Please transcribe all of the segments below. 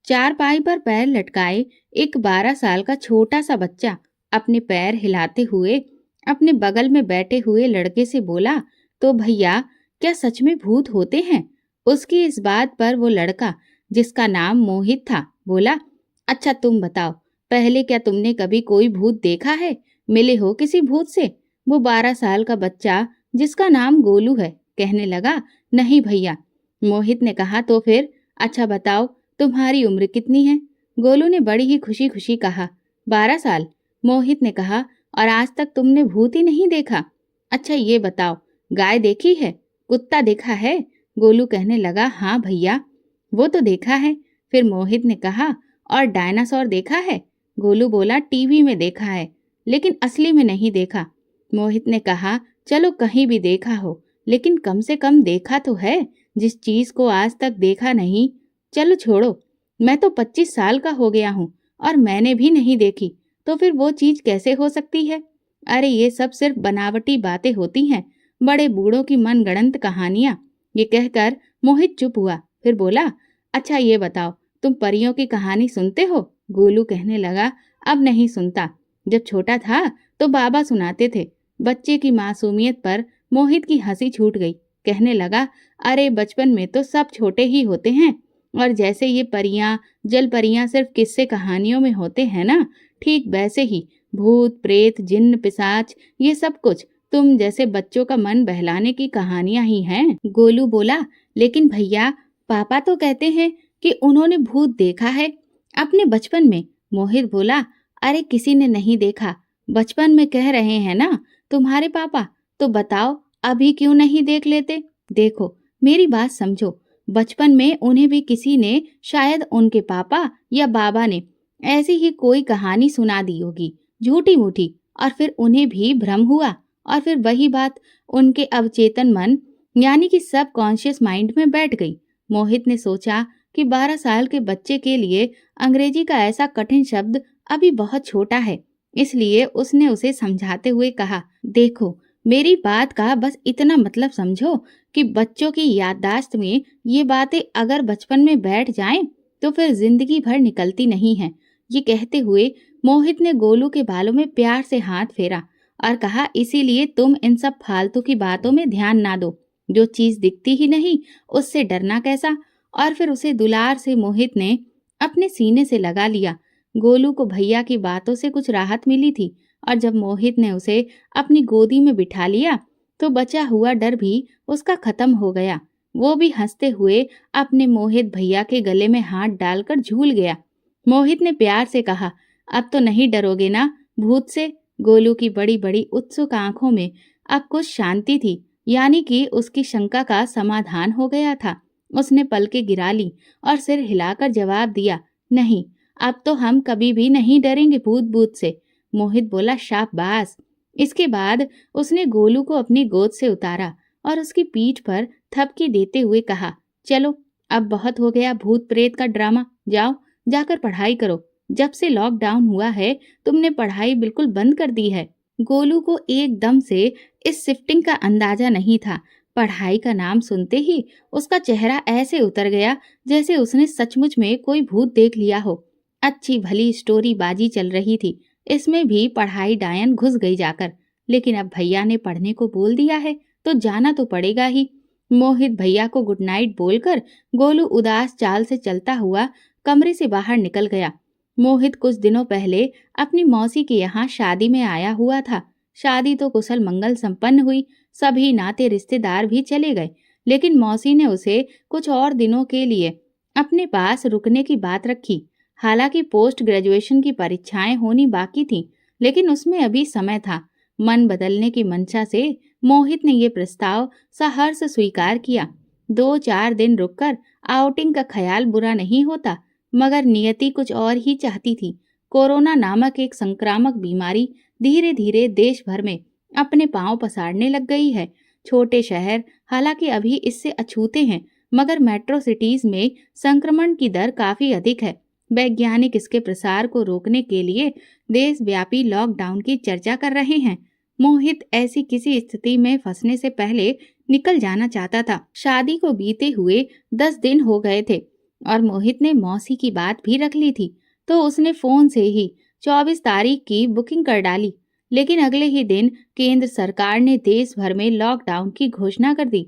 चारपाई पर पैर लटकाए एक 12 साल का छोटा सा बच्चा अपने पैर हिलाते हुए अपने बगल में बैठे हुए लड़के से बोला, तो भैया क्या सच में भूत होते हैं? उसकी इस बात पर वो लड़का, जिसका नाम मोहित था, बोला, अच्छा तुम बताओ, पहले क्या तुमने कभी कोई भूत देखा है? मिले हो किसी भूत से? वो 12 साल का बच्चा, जिसका नाम गोलू है, कहने लगा, नहीं भैया। मोहित ने कहा, तो फिर अच्छा बताओ, तुम्हारी उम्र कितनी है? गोलू ने बड़ी ही खुशी खुशी कहा, 12 साल। मोहित ने कहा, और आज तक तुमने भूत ही नहीं देखा? अच्छा ये बताओ, गाय देखी है? कुत्ता देखा है? गोलू कहने लगा, हाँ भैया, वो तो देखा है। फिर मोहित ने कहा, और डायनासोर देखा है? गोलू बोला, टीवी में देखा है, लेकिन असली में नहीं देखा। मोहित ने कहा, चलो कहीं भी देखा हो, लेकिन कम से कम देखा तो है, जिस चीज को आज तक देखा नहीं। चलो छोड़ो, मैं तो 25 साल का हो गया हूँ और मैंने भी नहीं देखी, तो फिर वो चीज कैसे हो सकती है? अरे ये सब सिर्फ बनावटी बातें होती हैं, बड़े बूढ़ों की मनगढ़ंत कहानियां। ये कहकर मोहित चुप हुआ, फिर बोला, अच्छा ये बताओ, तुम परियों की कहानी सुनते हो? गोलू कहने लगा, अब नहीं सुनता, जब छोटा था तो बाबा सुनाते थे। बच्चे की मासूमियत पर मोहित की हंसी छूट गई, कहने लगा, अरे बचपन में तो सब छोटे ही होते हैं, और जैसे ये परियां, जल परियां सिर्फ किस्से कहानियों में होते हैं ना, ठीक वैसे ही भूत प्रेत जिन्न पिशाच ये सब कुछ तुम जैसे बच्चों का मन बहलाने की कहानियां ही हैं। गोलू बोला, लेकिन भैया पापा तो कहते हैं कि उन्होंने भूत देखा है अपने बचपन में। मोहित बोला, अरे किसी ने नहीं देखा, बचपन में कह रहे हैं ना तुम्हारे पापा, तो बताओ अभी क्यों नहीं देख लेते? देखो मेरी बात समझो, बचपन में उन्हें भी किसी ने, शायद उनके पापा या बाबा ने, ऐसी ही कोई कहानी सुना दी होगी झूठी मूठी, और फिर उन्हें भी भ्रम हुआ, और फिर वही बात उनके अवचेतन मन यानी कि सब कॉन्शियस माइंड में बैठ गई। मोहित ने सोचा कि 12 साल के बच्चे के लिए अंग्रेजी का ऐसा कठिन शब्द अभी बहुत छोटा है, इसलिए उसने उसे समझाते हुए कहा, देखो मेरी बात का बस इतना मतलब समझो कि बच्चों की याददाश्त में ये बातें अगर बचपन में बैठ जाएं तो फिर जिंदगी भर निकलती नहीं है। ये कहते हुए मोहित ने गोलू के बालों में प्यार से हाथ फेरा और कहा, इसीलिए तुम इन सब फालतू की बातों में ध्यान ना दो, जो चीज दिखती ही नहीं उससे डरना कैसा? और फिर उसे दुलार से मोहित ने अपने सीने से लगा लिया। गोलू को भैया की बातों से कुछ राहत मिली थी, और जब मोहित ने उसे अपनी गोदी में बिठा लिया तो बचा हुआ डर भी उसका खत्म हो गया। वो भी हंसते हुए अपने मोहित भैया के गले में हाथ डालकर झूल गया। मोहित ने प्यार से कहा, अब तो नहीं डरोगे ना भूत से? गोलू की बड़ी बड़ी उत्सुक आंखों में अब कुछ शांति थी, यानी कि उसकी शंका का समाधान हो गया था। उसने पलकें गिरा ली और सिर हिलाकर जवाब दिया, नहीं, अब तो हम कभी भी नहीं डरेंगे भूत भूत से। मोहित बोला, शाबाश। इसके बाद उसने गोलू को अपनी गोद से उतारा और उसकी पीठ पर थपकी देते हुए कहा, चलो अब बहुत हो गया भूत प्रेत का ड्रामा, जाओ जाकर पढ़ाई करो। जब से लॉकडाउन हुआ है तुमने पढ़ाई बिल्कुल बंद कर दी है। गोलू को एकदम से इस शिफ्टिंग का अंदाजा नहीं था। पढ़ाई का नाम सुनते ही उसका चेहरा ऐसे उतर गया जैसे उसने सचमुच में कोई भूत देख लिया हो। अच्छी भली स्टोरी बाजी चल रही थी, इसमें भी पढ़ाई डायन घुस गई जाकर। लेकिन अब भैया ने पढ़ने को बोल दिया है तो जाना तो पड़ेगा ही। मोहित भैया को गुड नाइट बोलकर गोलू उदास चाल से चलता हुआ कमरे से बाहर निकल गया। मोहित कुछ दिनों पहले अपनी मौसी के यहाँ शादी में आया हुआ था। शादी तो कुशल मंगल संपन्न हुई, सभी नाते रिश्तेदार भी चले गए, लेकिन मौसी ने उसे कुछ और दिनों के लिए अपने पास रुकने की बात रखी। हालांकि पोस्ट ग्रेजुएशन की परीक्षाएं होनी बाकी थीं, लेकिन उसमें अभी समय था। मन बदलने की मंशा से मोहित ने ये प्रस्ताव सहर्ष स्वीकार किया। 2-4 दिन रुककर आउटिंग का ख्याल बुरा नहीं होता, मगर नियति कुछ और ही चाहती थी। कोरोना नामक एक संक्रामक बीमारी धीरे धीरे देश भर में अपने पांव पसारने लग गई है। छोटे शहर हालांकि अभी इससे अछूते हैं, मगर मेट्रो सिटीज में संक्रमण की दर काफी अधिक है। वैज्ञानिक इसके प्रसार को रोकने के लिए देशव्यापी लॉकडाउन की चर्चा कर रहे हैं। मोहित ऐसी किसी स्थिति में फंसने से पहले निकल जाना चाहता था। शादी को बीते हुए 10 दिन हो गए थे। और मोहित ने मौसी की बात भी रख ली थी, तो उसने फोन से ही 24 तारीख की बुकिंग कर डाली। लेकिन अगले ही दिन केंद्र सरकार ने देश भर में लॉकडाउन की घोषणा कर दी।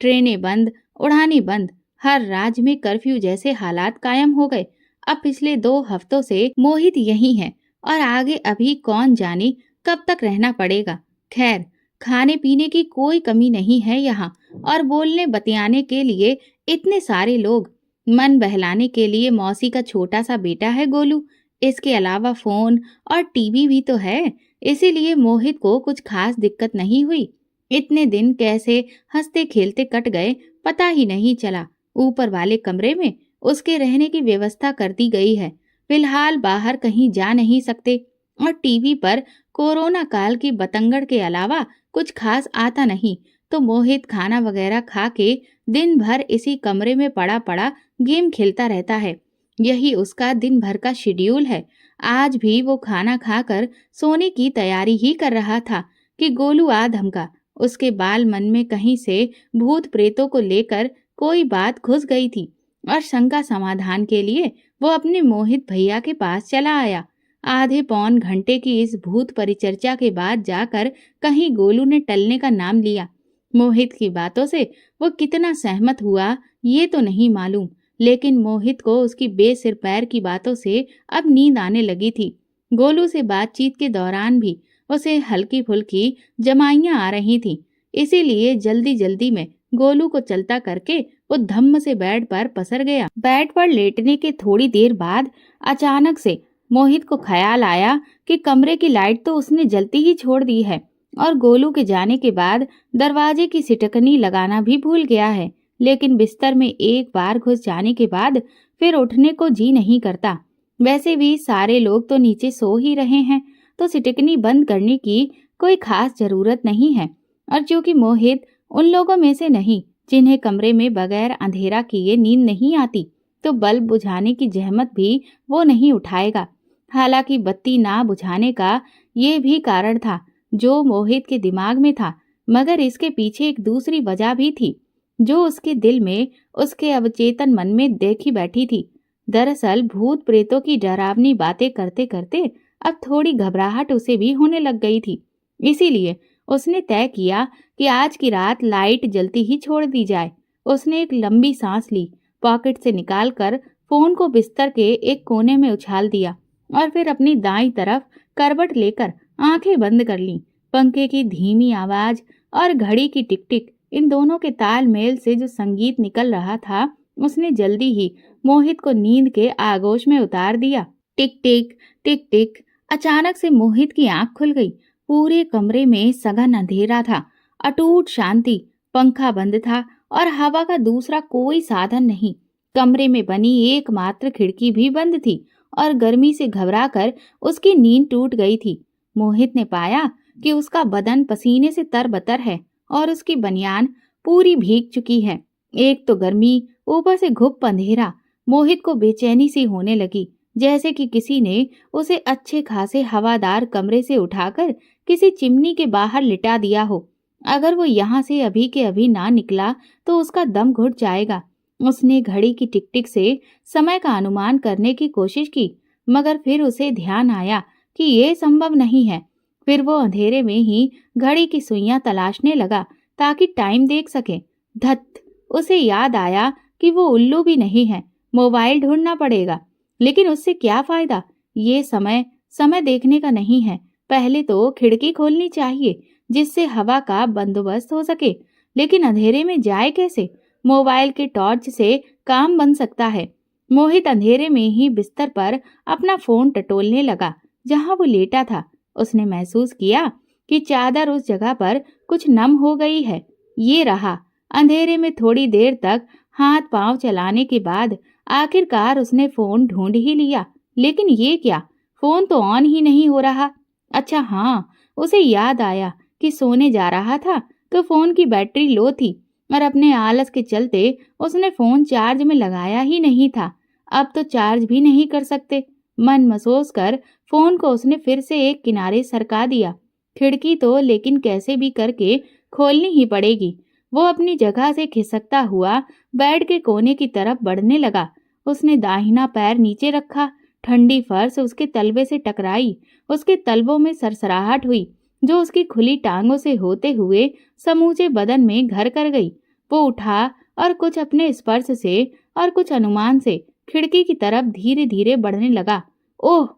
ट्रेनें बंद, उड़ानें बंद, हर राज्य में कर्फ्यू जैसे हालात कायम हो गए। अब पिछले 2 हफ्तों से मोहित यही है और आगे अभी कौन जाने कब तक रहना पड़ेगा। खैर, खाने पीने की कोई कमी नहीं है यहाँ, और बोलने बतियाने के लिए इतने सारे लोग। मन बहलाने के लिए मौसी का छोटा सा बेटा है गोलू। इसके अलावा फोन और टीवी भी तो है, इसीलिए मोहित को कुछ खास दिक्कत नहीं हुई। इतने दिन कैसे हंसते खेलते कट गए पता ही नहीं चला। ऊपर वाले कमरे में उसके रहने की व्यवस्था कर दी गई है। फिलहाल बाहर कहीं जा नहीं सकते, और टीवी पर कोरोना काल की बतंगड़ के अलावा कुछ खास आता नहीं। तो मोहित खाना वगैरह खा के दिन भर इसी कमरे में पड़ा पड़ा गेम खेलता रहता है। यही उसका दिन भर का शेड्यूल है। आज भी वो खाना खाकर सोने की तैयारी ही कर रहा था कि गोलू आ धमका। उसके बाल मन में कहीं से भूत प्रेतों को लेकर कोई बात घुस गई थी, और शंका समाधान के लिए वो अपने मोहित भैया के पास चला आया। आधे पौन घंटे की इस भूत परिचर्चा के बाद जाकर कहीं गोलू ने टलने का नाम लिया। मोहित की बातों से वो कितना सहमत हुआ ये तो नहीं मालूम, लेकिन मोहित को उसकी बेसिर पैर की बातों से अब नींद आने लगी थी। गोलू से बातचीत के दौरान भी उसे हल्की फुल्की जमाइयां आ रही थीं, इसीलिए जल्दी जल्दी में गोलू को चलता करके वो धम्म से बेड पर पसर गया। बेड पर लेटने के थोड़ी देर बाद अचानक से मोहित को ख्याल आया कि कमरे की लाइट तो उसने जलती ही छोड़ दी है, और गोलू के जाने के बाद दरवाजे की सिटकनी लगाना भी भूल गया है। लेकिन बिस्तर में एक बार घुस जाने के बाद फिर उठने को जी नहीं करता। वैसे भी सारे लोग तो नीचे सो ही रहे हैं, तो सिटकनी बंद करने की कोई खास जरूरत नहीं है। और क्योंकि मोहित उन लोगों में से नहीं जिन्हें कमरे में बगैर अंधेरा किए नींद नहीं आती, तो बल्ब बुझाने की जहमत भी वो नहीं उठाएगा। हालांकि बत्ती ना बुझाने का ये भी कारण था जो मोहित के दिमाग में था, मगर इसके पीछे एक दूसरी वजह भी थी जो उसके दिल में, उसके अवचेतन मन में देखी बैठी थी। दरअसल भूत प्रेतों की डरावनी बातें करते करते अब थोड़ी घबराहट उसे भी होने लग गई थी। इसीलिए उसने तय किया कि आज की रात लाइट जलती ही छोड़ दी जाए। उसने एक लंबी सांस ली, पॉकेट से निकालकर फोन को बिस्तर के एक कोने में उछाल दिया, और फिर अपनी दाईं तरफ करवट लेकर आंखें बंद कर लीं। पंखे की धीमी आवाज और घड़ी की टिक टिक, इन दोनों के तालमेल से जो संगीत निकल रहा था, उसने जल्दी ही मोहित को नींद के आगोश में उतार दिया। टिक टिक टिक टिक, अचानक से मोहित की आंख खुल गई। पूरे कमरे में सघन अंधेरा था, अटूट शांति। पंखा बंद था और हवा का दूसरा कोई साधन नहीं। कमरे में बनी एकमात्र खिड़की भी बंद थी, और गर्मी से घबराकर उसकी नींद टूट गई थी। मोहित ने पाया कि उसका बदन पसीने से तरबतर है, और उसकी बनियान पूरी भीग चुकी है। एक तो गर्मी, ऊपर से घुप अंधेरा। मोहित को बेचैनी सी होने लगी, जैसे कि किसी ने उसे अच्छे खासे हवादार कमरे से उठाकर किसी चिमनी के बाहर लिटा दिया हो। अगर वो यहाँ से अभी के अभी ना निकला तो उसका दम घुट जाएगा। उसने घड़ी की टिक टिक से समय का अनुमान करने की कोशिश की, मगर फिर उसे ध्यान आया कि ये संभव नहीं है। फिर वो अंधेरे में ही घड़ी की सुइयां तलाशने लगा ताकि टाइम देख सके। धत, उसे याद आया कि वो उल्लू भी नहीं है, मोबाइल ढूंढना पड़ेगा। लेकिन उससे क्या फायदा, ये समय देखने का नहीं है। पहले तो खिड़की खोलनी चाहिए जिससे हवा का बंदोबस्त हो सके। लेकिन अंधेरे में जाए कैसे? मोबाइल के टॉर्च से काम बन सकता है। मोहित अंधेरे में ही बिस्तर पर अपना फोन टटोलने लगा जहां वो लेटा था। उसने महसूस किया कि चादर उस जगह पर कुछ नम हो गई है। ये रहा। अंधेरे में थोड़ी देर तक हाथ पांव चलाने के बाद आखिरकार उसने फोन ढूंढ ही लिया। लेकिन ये क्या, फोन तो ऑन ही नहीं हो रहा। अच्छा हाँ, उसे याद आया कि सोने जा रहा था तो फोन की बैटरी लो थी, और अपने आलस के चलते उसने फोन चार्ज में लगाया ही नहीं था। अब तो चार्ज भी नहीं कर सकते। मन महसूस कर फोन को उसने फिर से एक किनारे सरका दिया। खिड़की तो लेकिन कैसे भी करके खोलनी ही पड़ेगी। वो अपनी जगह से खिसकता हुआ बेड के कोने की तरफ बढ़ने लगा उसने दाहिना पैर नीचे रखा। ठंडी फर्श उसके तलवे से टकराई। उसके तलवों में सरसराहट हुई जो उसकी खुली टांगों से होते हुए समूचे बदन में घर कर गई। वो उठा और कुछ अपने स्पर्श से और कुछ अनुमान से खिड़की की तरफ धीरे धीरे बढ़ने लगा। ओह!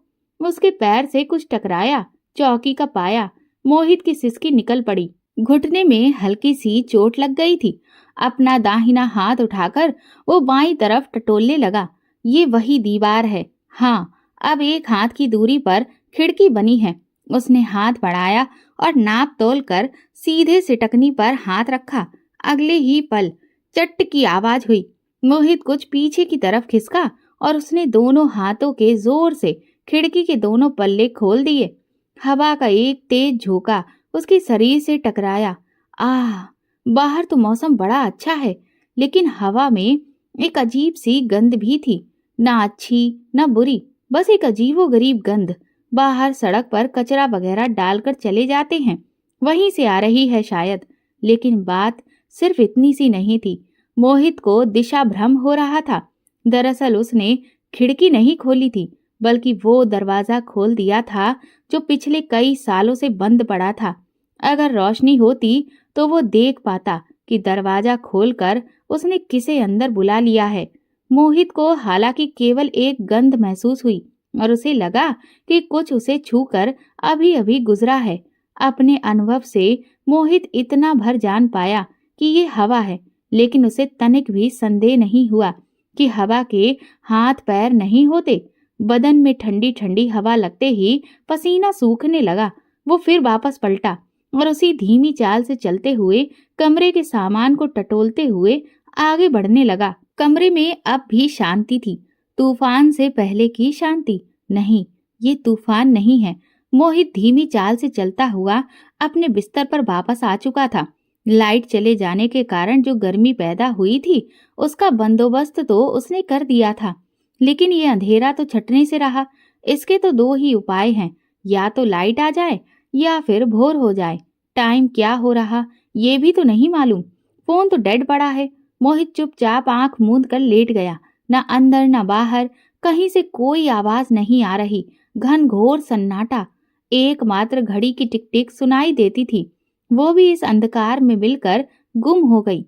उसके पैर से कुछ टकराया, चौकी का पाया। मोहित की सिसकी निकल पड़ी। घुटने में हल्की सी चोट लग गई थी। अपना दाहिना हाथ उठाकर वो बाईं तरफ टटोलने लगा। ये वही दीवार है। हाँ, अब एक हाथ की दूरी पर खिड़की बनी है। उसने हाथ बढ़ाया और नाप तोल कर सीधे सिटकनी पर हाथ रखा। अगले ही पल चट की आवाज हुई। मोहित कुछ पीछे की तरफ खिसका और उसने दोनों हाथों के जोर से खिड़की के दोनों पल्ले खोल दिए। हवा का एक तेज झोंका उसके शरीर से टकराया। आह! बाहर तो मौसम बड़ा अच्छा है, लेकिन हवा में एक अजीब सी गंध भी थी। ना अच्छी, ना बुरी, बस एक अजीबो-गरीब गंध। बाहर सड़क पर कचरा वगैरह डालकर चले जाते हैं, वहीं से आ रही है शायद। लेकिन बात सिर्फ इतनी सी नहीं थी। मोहित को दिशा भ्रम हो रहा था। दरअसल उसने खिड़की नहीं खोली थी, बल्कि वो दरवाजा खोल दिया था जो पिछले कई सालों से बंद पड़ा था। अगर रोशनी होती तो वो देख पाता कि दरवाजा खोलकर उसने किसे अंदर बुला लिया है। मोहित को हालांकि केवल एक गंध महसूस हुई और उसे लगा कि कुछ उसे छूकर अभी अभी गुजरा है। अपने अनुभव से मोहित इतना भर जान पाया कि ये हवा है, लेकिन उसे तनिक भी संदेह नहीं हुआ कि हवा के हाथ पैर नहीं होते। बदन में ठंडी ठंडी हवा लगते ही पसीना सूखने लगा। वो फिर वापस पलटा और उसी धीमी चाल से चलते हुए कमरे के सामान को टटोलते हुए आगे बढ़ने लगा। कमरे में अब भी शांति थी, तूफान से पहले की शांति। नहीं, ये तूफान नहीं है। मोहित धीमी चाल से चलता हुआ अपने बिस्तर पर वापस आ चुका था। लाइट चले जाने के कारण जो गर्मी पैदा हुई थी, उसका बंदोबस्त तो उसने कर दिया था, लेकिन ये अंधेरा तो छटने से रहा। इसके तो दो ही उपाय हैं, या तो लाइट आ जाए या फिर भोर हो जाए। टाइम क्या हो रहा ये भी तो नहीं मालूम। फोन तो डेड पड़ा है। मोहित चुपचाप आंख मूंद कर लेट गया। न अंदर न बाहर कहीं से कोई आवाज नहीं आ रही। घनघोर सन्नाटा। एकमात्र घड़ी की टिक टिक सुनाई देती थी, वो भी इस अंधकार में मिलकर गुम हो गई।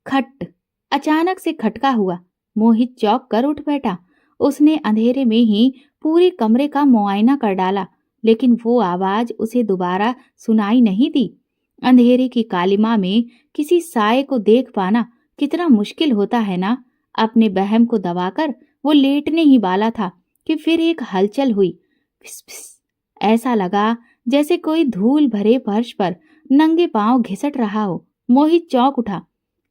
खट! अचानक से खटका हुआ। मोहित चौंक कर उठ बैठा। उसने अंधेरे में ही पूरे कमरे का मुआयना कर डाला, लेकिन वो आवाज उसे दोबारा सुनाई नहीं दी। अंधेरे की कालिमा में किसी साए को देख पाना कितना मुश्किल होता है ना। अपने बहम को दबाकर वो लेटने ही वाला था कि फिर एक हलचल हुई। फिस फिस। ऐसा लगा जैसे कोई धूल भरे फर्श पर नंगे पांव घिसट रहा हो। मोहित चौंक उठा।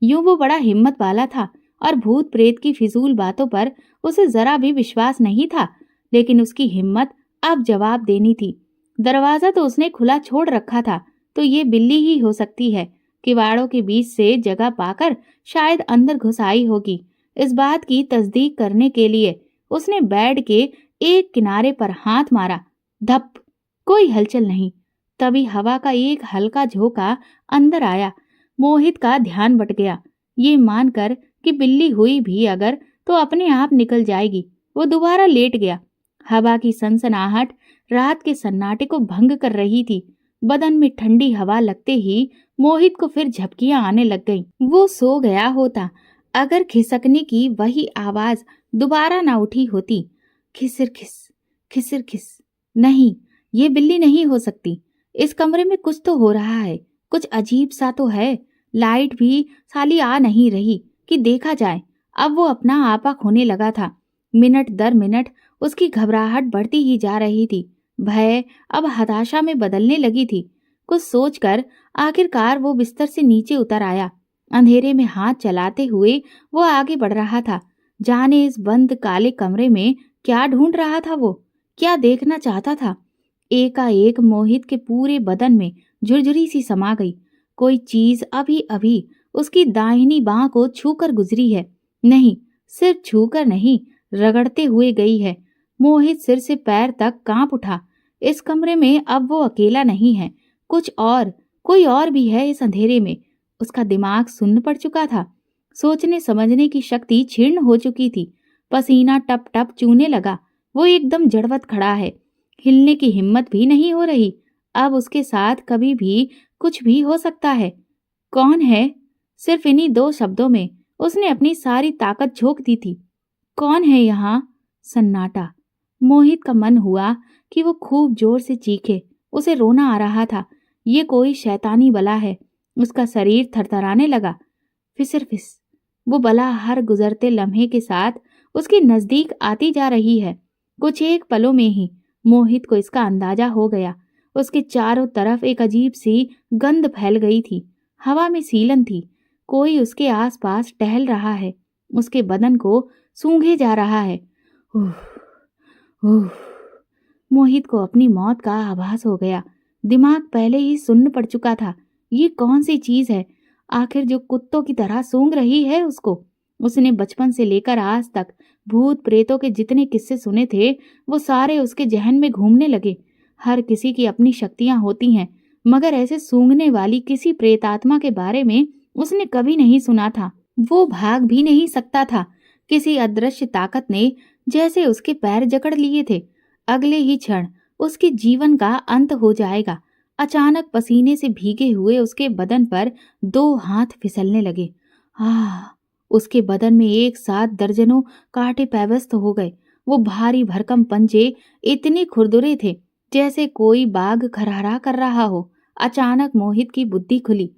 यूं वो बड़ा हिम्मत वाला था और भूत प्रेत की फिजूल बातों पर उसे जरा भी विश्वास नहीं था, लेकिन उसकी हिम्मत अब जवाब देनी थी। दरवाजा तो उसने खुला छोड़ रखा था, तो ये बिल्ली ही हो सकती है। किवाड़ों के बीच से जगह पाकर शायद अंदर घुस आई होगी। इस बात की तस्दीक करने के लिए उसने बेड के एक किनारे पर हाथ मारा। धप! कोई हलचल नहीं। तभी हवा का एक हल्का झोंका अंदर आया। मोहित का ध्यान बट गया। ये मानकर कि बिल्ली हुई भी अगर तो अपने आप निकल जाएगी, वो दोबारा लेट गया। हवा की सनसनाहट रात के सन्नाटे को भंग कर रही थी। बदन में ठंडी हवा लगते ही मोहित को फिर झपकियां आने लग गईं। वो सो गया होता अगर खिसकने की वही आवाज दोबारा ना उठी होती। खिसिर खिस, खिसिर खिस। नहीं, ये बिल्ली नहीं हो सकती। इस कमरे में कुछ तो हो रहा है, कुछ अजीब सा तो है। लाइट भी साली आ नहीं रही कि देखा जाए। अब वो अपना आपा खोने लगा था। मिनट दर मिनट उसकी घबराहट बढ़ती ही जा रही थी। भय अब हताशा में बदलने लगी थी। कुछ सोचकर आखिरकार वो बिस्तर से नीचे उतर आया। अंधेरे में हाथ चलाते हुए वो आगे बढ़ रहा था। जाने इस बंद काले कमरे में क्या ढूंढ रहा था, वो क्या देखना चाहता था। एकाएक मोहित के पूरे बदन में झुरझुरी सी समा गई। कोई चीज अभी अभी उसकी दाहिनी बांह को छूकर गुजरी है। नहीं, सिर्फ छूकर नहीं, रगड़ते हुए गई है। मोहित सिर से पैर तक कांप उठा। इस कमरे में अब वो अकेला नहीं है, कुछ और, कोई और भी है इस अंधेरे में। उसका दिमाग सुन्न पड़ चुका था। सोचने समझने की शक्ति क्षीण हो चुकी थी। पसीना टप टप चूने लगा। वो एकदम जड़वत खड़ा है, हिलने की हिम्मत भी नहीं हो रही। अब उसके साथ कभी भी कुछ भी हो सकता है। कौन है? सिर्फ इन्हीं 2 शब्दों में उसने अपनी सारी ताकत झोंक दी थी। कौन है यहाँ? सन्नाटा। मोहित का मन हुआ कि वो खूब जोर से चीखे। उसे रोना आ रहा था। ये कोई शैतानी बला है। उसका शरीर थरथराने लगा। फिसर फिस। वो बला हर गुजरते लम्हे के साथ उसके नजदीक आती जा रही है। कुछ एक पलों में ही मोहित को इसका अंदाजा हो गया। उसके चारों तरफ एक अजीब सी गंध फैल गई थी। हवा में सीलन थी। कोई उसके आसपास टहल रहा है। उसके बदन को सूंघे जा रहा है। उफ, उफ। मोहित को अपनी मौत का आभास हो गया। दिमाग पहले ही सुन्न पड़ चुका था। ये कौन सी चीज है आखिर जो कुत्तों की तरह सूंघ रही है उसको? उसने बचपन से लेकर आज तक भूत प्रेतों के जितने किस्से सुने थे वो सारे उसके जहन में घूमने लगे। हर किसी की अपनी शक्तियां होती हैं, मगर ऐसे सूंघने वाली किसी प्रेतात्मा के बारे में उसने कभी नहीं सुना था। वो भाग भी नहीं सकता था। किसी अदृश्य ताकत ने जैसे उसके पैर जकड़ लिए थे। अगले ही क्षण उसके जीवन का अंत हो जाएगा। अचानक पसीने से भीगे हुए उसके बदन पर 2 हाथ फिसलने लगे। उसके बदन में एक साथ दर्जनों कांटे पैवस्त हो गए। वो भारी भरकम पंजे इतने खुरदुरे थे जैसे कोई बाघ खरहरा कर रहा हो। अचानक मोहित की बुद्धि खुली।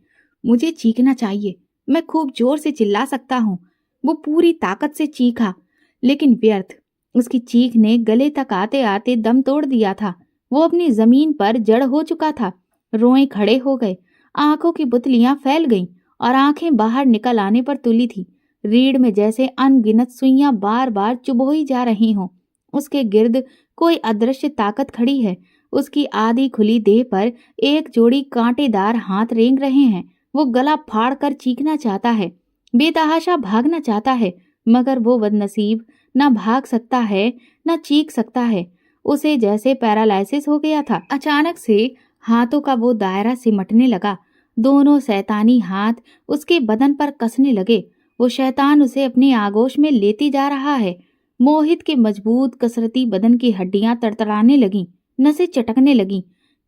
मुझे चीखना चाहिए, मैं खूब जोर से चिल्ला सकता हूँ। वो पूरी ताकत से चीखा, लेकिन व्यर्थ। उसकी चीख ने गले तक आते आते दम तोड़ दिया था। वो अपनी जमीन पर जड़ हो चुका था। रोए खड़े हो गए, आंखों की पुतलियां फैल गईं और आंखें बाहर निकल आने पर तुली थी। रीढ़ में जैसे अनगिनत सुइयां बार बार चुभोई जा रही हों। उसके गिर्द कोई अदृश्य ताकत खड़ी है। उसकी आधी खुली देह पर एक जोड़ी कांटेदार हाथ रेंग रहे हैं। वो गला फाड़ कर चीखना चाहता है, बेतहाशा भागना चाहता है, मगर वो बदनसीब न भाग सकता है न चीख सकता है। उसे जैसे पैरालाइसिस हो गया था। अचानक से हाथों का वो दायरा सिमटने लगा। दोनों शैतानी हाथ उसके बदन पर कसने लगे। वो शैतान उसे अपने आगोश में लेती जा रहा है। मोहित के मजबूत कसरती बदन की हड्डियां तड़तड़ाने लगीं, नसें चटकने लगीं।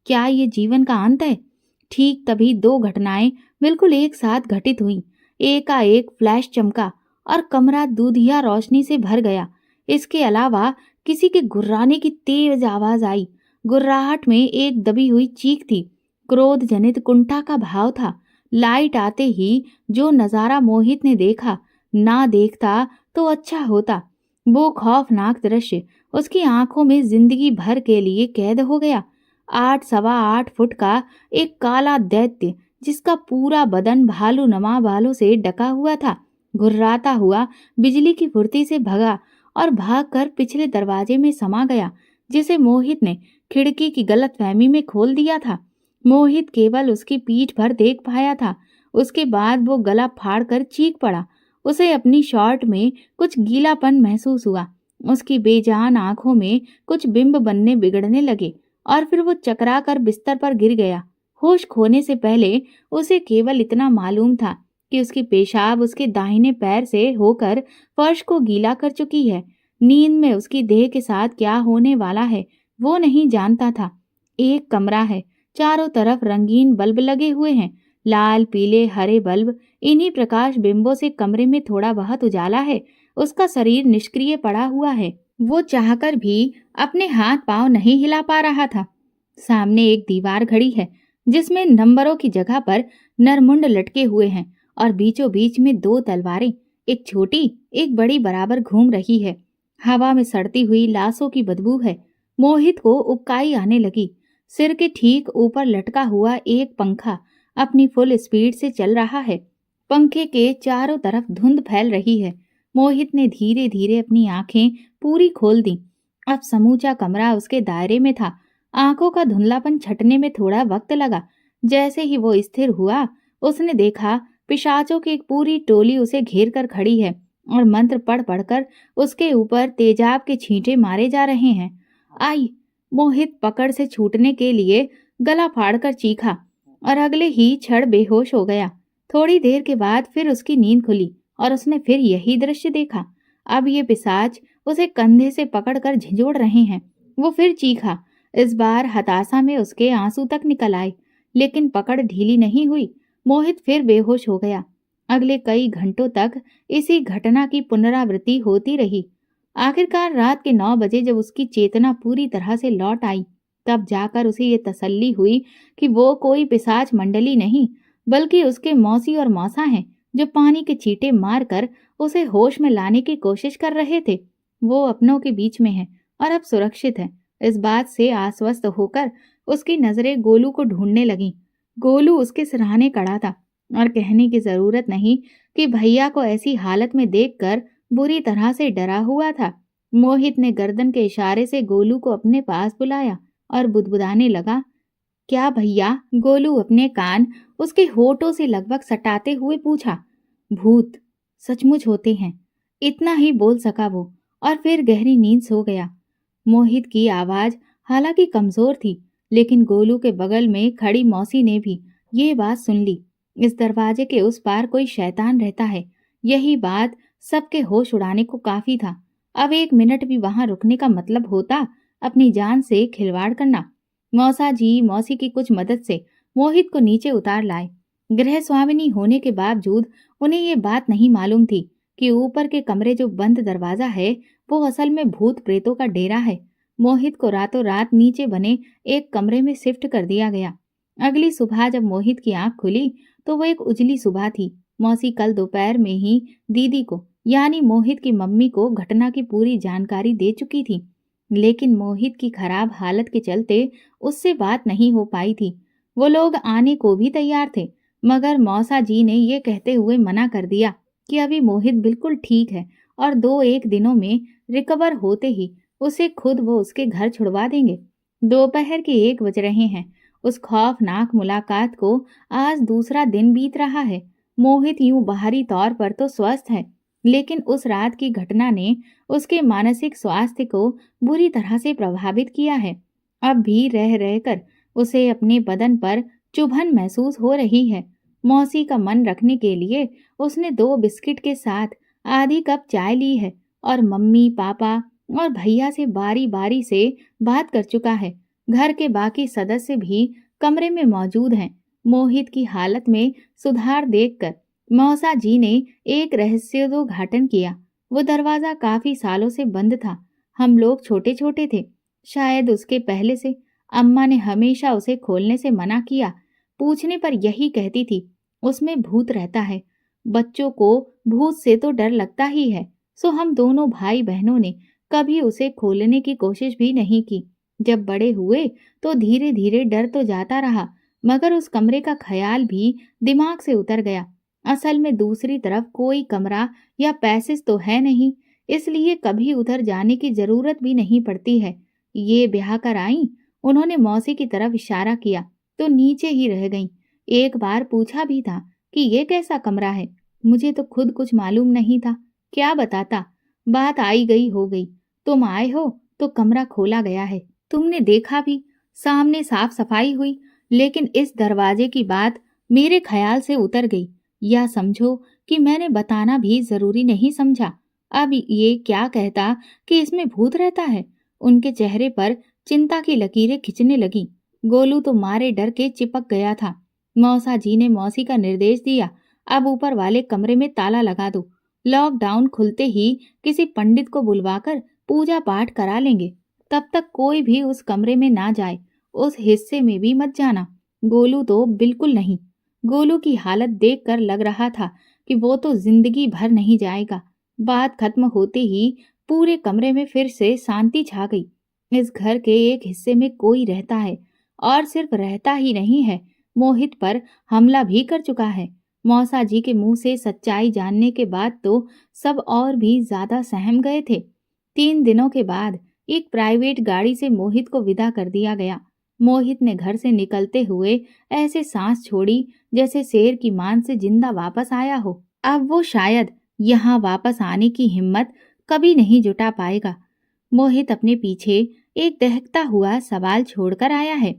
क्या ये जीवन का अंत है? ठीक तभी 2 घटनाएं बिल्कुल एक साथ घटित हुईं। एकाएक फ्लैश चमका और कमरा दूधिया रोशनी से भर गया। इसके अलावा किसी के गुर्राने की तेज आवाज आई। गुर्राहट में एक दबी हुई चीख थी। क्रोध जनित कुंठा का भाव था। लाइट आते ही जो नजारा मोहित ने देखा, ना देखता तो अच्छा होता। वो खौफनाक दृश्य उसकी आंखों में जिंदगी भर के लिए कैद हो गया। 8 सवा 8 फुट का एक काला दैत्य, जिसका पूरा बदन भालू नमा बालों से ढका हुआ था, घुर्राता हुआ बिजली की फुर्ती से भगा और भागकर पिछले दरवाजे में समा गया, जिसे मोहित ने खिड़की की गलतफहमी में खोल दिया था। मोहित केवल उसकी पीठ भर देख पाया था। उसके बाद वो गला फाड़कर चीख पड़ा। उसे अपनी शॉर्ट में कुछ गीलापन महसूस हुआ। उसकी बेजान आंखों में कुछ बिंब बनने बिगड़ने लगे और फिर वो चकरा कर बिस्तर पर गिर गया। होश खोने से पहले उसे केवल इतना मालूम था कि उसकी पेशाब उसके दाहिने पैर से होकर फर्श को गीला कर चुकी है। नींद में उसकी देह के साथ क्या होने वाला है वो नहीं जानता था। एक कमरा है, चारों तरफ रंगीन बल्ब लगे हुए हैं, लाल पीले हरे बल्ब। इन्हीं प्रकाश बिंबों से कमरे में थोड़ा बहुत उजाला है। उसका शरीर निष्क्रिय पड़ा हुआ है। वो चाहकर भी अपने हाथ पांव नहीं हिला पा रहा था। सामने एक दीवार खड़ी है जिसमें नंबरों की जगह पर नरमुंड लटके हुए हैं और बीचों बीच में 2 तलवारें, एक छोटी एक बड़ी, बराबर घूम रही है। हवा में सड़ती हुई लाशों की बदबू है। मोहित को उबकाई आने लगी। सिर के ठीक ऊपर लटका हुआ एक पंखा अपनी फुल स्पीड से चल रहा है। पंखे के चारों तरफ धुंध फैल रही है। मोहित ने धीरे धीरे अपनी आंखें पूरी खोल दी। अब समूचा कमरा उसके दायरे में था। आंखों का धुंधलापन छटने में थोड़ा वक्त लगा। जैसे ही वो स्थिर हुआ, उसने देखा पिशाचों की एक पूरी टोली उसे घेर कर खड़ी है और मंत्र पढ़ पढ़कर उसके ऊपर तेजाब के छींटे मारे जा रहे हैं। आई! मोहित पकड़ से छूटने के लिए गला फाड़कर चीखा और अगले ही क्षण बेहोश हो गया। थोड़ी देर के बाद फिर उसकी नींद खुली और उसने फिर यही दृश्य देखा। अब ये पिशाच उसे कंधे से पकड़कर झिंझोड़ रहे हैं। वो फिर चीखा। इस बार हताशा में उसके आंसू तक निकल आए, लेकिन पकड़ ढीली नहीं हुई। मोहित फिर बेहोश हो गया। अगले कई घंटों तक इसी घटना की पुनरावृत्ति होती रही। आखिरकार रात के 9 बजे जब उसकी चेतना पूरी तरह से लौट आई, तब जाकर उसे ये तसल्ली हुई कि वो कोई पिशाच मंडली नहीं, बल्कि उसके मौसी और मौसा हैं, जो पानी के छींटे मारकर उसे होश में लाने की कोशिश कर रहे थे। वो अपनों के बीच में है और अब सुरक्षित है। इस बात से आश्वस्त होकर उसकी नजरें गोलू को ढूंढने लगीं। गोलू उसके सिरहाने खड़ा था और कहने की जरूरत नहीं कि भैया को ऐसी हालत में देखकर बुरी तरह से डरा हुआ था। मोहित ने गर्दन के इशारे से गोलू को अपने पास बुलाया और बुदबुदाने लगा, क्या भैया? गोलू अपने कान उसके होठों से लगभग सटाते हुए पूछा। भूत सचमुच होते हैं, इतना ही बोल सका वो और फिर गहरी नींद सो गया। मोहित की आवाज हालांकि कमजोर थी, लेकिन गोलू के बगल में खड़ी मौसी ने भी ये बात सुन ली। इस दरवाजे के उस पार कोई शैतान रहता है, यही बात सबके होश उड़ाने को काफी था। अब 1 मिनट भी वहां रुकने का मतलब होता अपनी जान से खिलवाड़ करना। मौसा जी मौसी की कुछ मदद से मोहित को नीचे उतार लाए। गृह स्वामिनी होने के बावजूद उन्हें ये बात नहीं मालूम थी कि ऊपर के कमरे जो बंद दरवाजा है वो असल में भूत प्रेतों का डेरा है। मोहित को रातों रात नीचे बने एक कमरे में शिफ्ट कर दिया गया। अगली सुबह जब मोहित की आंख खुली तो वो एक उजली सुबह थी। मौसी कल दोपहर में ही दीदी को यानी मोहित की मम्मी को घटना की पूरी जानकारी दे चुकी थी, लेकिन मोहित की खराब हालत के चलते उससे बात नहीं हो पाई थी। वो लोग आने को भी तैयार थे, मगर मौसा जी ने ये कहते हुए मना कर दिया कि अभी मोहित बिल्कुल ठीक है और 2-1 दिनों में रिकवर होते ही उसे खुद वो उसके घर छुड़वा देंगे। दोपहर के 1 बज रहे हैं। उस खौफनाक मुलाकात को आज दूसरा दिन बीत रहा है। मोहित यूं बाहरी तौर पर तो स्वस्थ है, लेकिन उस रात की घटना ने उसके मानसिक स्वास्थ्य को बुरी तरह से प्रभावित किया है। अब भी रह रहकर उसे अपने बदन पर चुभन महसूस हो रही है। मौसी का मन रखने के लिए उसने 2 बिस्किट के साथ आधी कप चाय ली है और मम्मी पापा और भैया से बारी बारी से बात कर चुका है। घर के बाकी सदस्य भी कमरे में मौजूद हैं। मोहित की हालत में सुधार देखकर मौसा जी ने एक रहस्योद्घाटन किया। वो दरवाजा काफी सालों से बंद था। हम लोग छोटे छोटे थे, शायद उसके पहले से। अम्मा ने हमेशा उसे खोलने से मना किया। पूछने पर यही कहती थी, उसमें भूत रहता है। बच्चों को भूत से तो डर लगता ही है, सो हम दोनों भाई बहनों ने कभी उसे खोलने की कोशिश भी नहीं की। जब बड़े हुए तो धीरे धीरे डर तो जाता रहा, मगर उस कमरे का ख्याल भी दिमाग से उतर गया। असल में दूसरी तरफ कोई कमरा या पैसेज तो है नहीं, इसलिए कभी उधर जाने की जरूरत भी नहीं पड़ती है। ये ब्याह कर आई। उन्होंने मौसी की तरफ इशारा किया तो नीचे ही रह गईं। एक बार पूछा भी था कि ये कैसा कमरा है। मुझे तो खुद कुछ मालूम नहीं था, क्या बताता। बात आई गई हो गई। तुम आए हो तो कमरा खोला गया है, तुमने देखा भी, सामने साफ सफाई हुई, लेकिन इस दरवाजे की बात मेरे ख्याल से उतर गई। या समझो कि मैंने बताना भी जरूरी नहीं समझा। अब ये क्या कहता कि इसमें भूत रहता है। उनके चेहरे पर चिंता की लकीरें खिंचने लगी। गोलू तो मारे डर के चिपक गया था। मौसा जी ने मौसी का निर्देश दिया, अब ऊपर वाले कमरे में ताला लगा दो। लॉकडाउन खुलते ही किसी पंडित को बुलवाकर पूजा पाठ करा लेंगे। तब तक कोई भी उस कमरे में ना जाए, उस हिस्से में भी मत जाना। गोलू तो बिल्कुल नहीं। गोलू की हालत देखकर लग रहा था कि वो तो जिंदगी भर नहीं जाएगा। बात खत्म होते ही पूरे कमरे में फिर से शांति छा गई। इस घर के एक हिस्से में कोई रहता है, और सिर्फ रहता ही नहीं है, मोहित पर हमला भी कर चुका है। मौसा जी के मुंह से सच्चाई जानने के बाद तो सब और भी ज्यादा सहम गए थे। 3 दिनों के बाद एक प्राइवेट गाड़ी से मोहित को विदा कर दिया गया। मोहित ने घर से निकलते हुए ऐसे सांस छोड़ी जैसे शेर की मान से जिंदा वापस आया हो। अब वो शायद यहाँ वापस आने की हिम्मत कभी नहीं जुटा पाएगा। मोहित अपने पीछे एक दहकता हुआ सवाल छोड़कर आया है।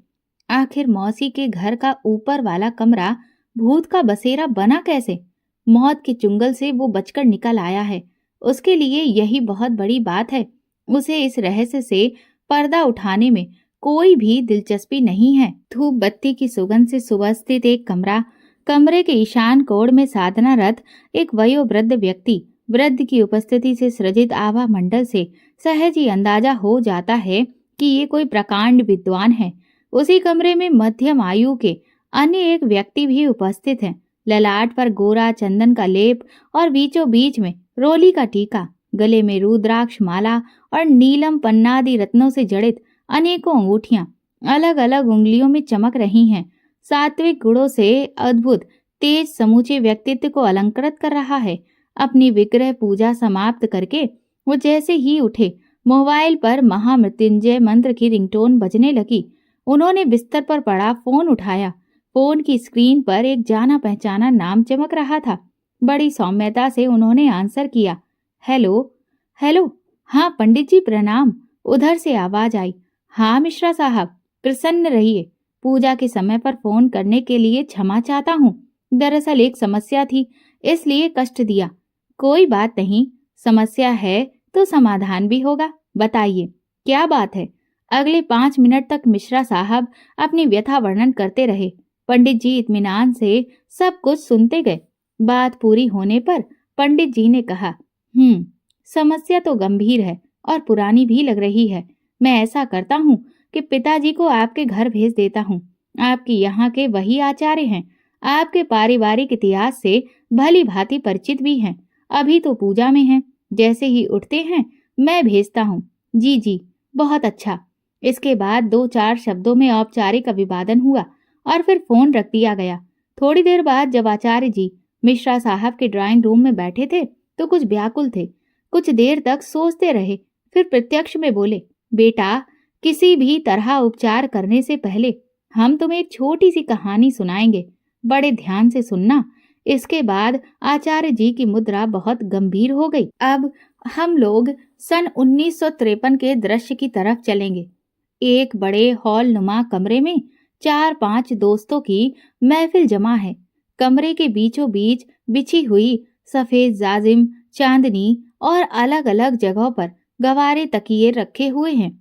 आखिर मौसी के घर का ऊपर वाला कमरा भूत का बसेरा बना कैसे? मौत के चुंगल से वो बचकर निकल आया है। उसके लिए यही बहुत बड़ी बात है। उसे इस रहस्य से पर्दा उठाने में कोई भी दिलचस्पी नहीं है। धूप बत्ती की सुगंध से सुवस्थित एक कमरा, कमरे के ईशान कोण में साधनारत एक वयोवृद्ध व्यक्ति, वृद्ध की उपस्थिति से सृजित आभा मंडल से सहज ही अंदाजा हो जाता है कि ये कोई प्रकांड विद्वान है। उसी कमरे में मध्यम आयु के अन्य एक व्यक्ति भी उपस्थित हैं। ललाट पर गोरा चंदन का लेप और बीचों बीच में रोली का टीका, गले में रुद्राक्ष माला और नीलम पन्नादि रत्नों से जड़ित अनेकों अंगूठियां अलग अलग उंगलियों में चमक रही हैं। सात्विक गुणों से अद्भुत तेज समूचे व्यक्तित्व को अलंकृत कर रहा है। अपनी विग्रह पूजा समाप्त करके वो जैसे ही उठे, मोबाइल पर महामृत्युंजय मंत्र की रिंगटोन बजने लगी। उन्होंने बिस्तर पर पड़ा फोन उठाया। फोन की स्क्रीन पर एक जाना पहचाना नाम चमक रहा था। बड़ी सौम्यता से उन्होंने आंसर किया, हेलो। हेलो, हाँ पंडित जी प्रणाम, उधर से आवाज आई। हाँ मिश्रा साहब, प्रसन्न रहिए। पूजा के समय पर फोन करने के लिए क्षमा चाहता हूँ। दरअसल एक समस्या थी, इसलिए कष्ट दिया। कोई बात नहीं, समस्या है तो समाधान भी होगा। बताइए क्या बात है। अगले 5 मिनट तक मिश्रा साहब अपनी व्यथा वर्णन करते रहे। पंडित जी इत्मीनान से सब कुछ सुनते गए। बात पूरी होने पर पंडित जी ने कहा, समस्या तो गंभीर है और पुरानी भी लग रही है। मैं ऐसा करता हूँ कि पिताजी को आपके घर भेज देता हूँ। आपके यहाँ के वही आचार्य हैं, आपके पारिवारिक इतिहास से भली भांति परिचित भी हैं। अभी तो पूजा में हैं, जैसे ही उठते हैं मैं भेजता हूँ। जी जी, बहुत अच्छा। इसके बाद 2-4 शब्दों में औपचारिक अभिवादन हुआ और फिर फोन रख दिया गया। थोड़ी देर बाद जब आचार्य जी मिश्रा साहब के ड्राइंग रूम में बैठे थे तो कुछ व्याकुल थे। कुछ देर तक सोचते रहे, फिर प्रत्यक्ष में बोले, बेटा, किसी भी तरह उपचार करने से पहले हम तुम्हें एक छोटी सी कहानी सुनाएंगे। बड़े ध्यान से सुनना। इसके बाद आचार्य जी की मुद्रा बहुत गंभीर हो गई। अब हम लोग सन 1953 के दृश्य की तरफ चलेंगे। एक बड़े हॉल नुमा कमरे में 4-5 दोस्तों की महफिल जमा है। कमरे के बीचों बीच बिछी हुई सफेद जाजिम, चांदनी और अलग अलग जगहों पर गवारे तकिए रखे हुए हैं।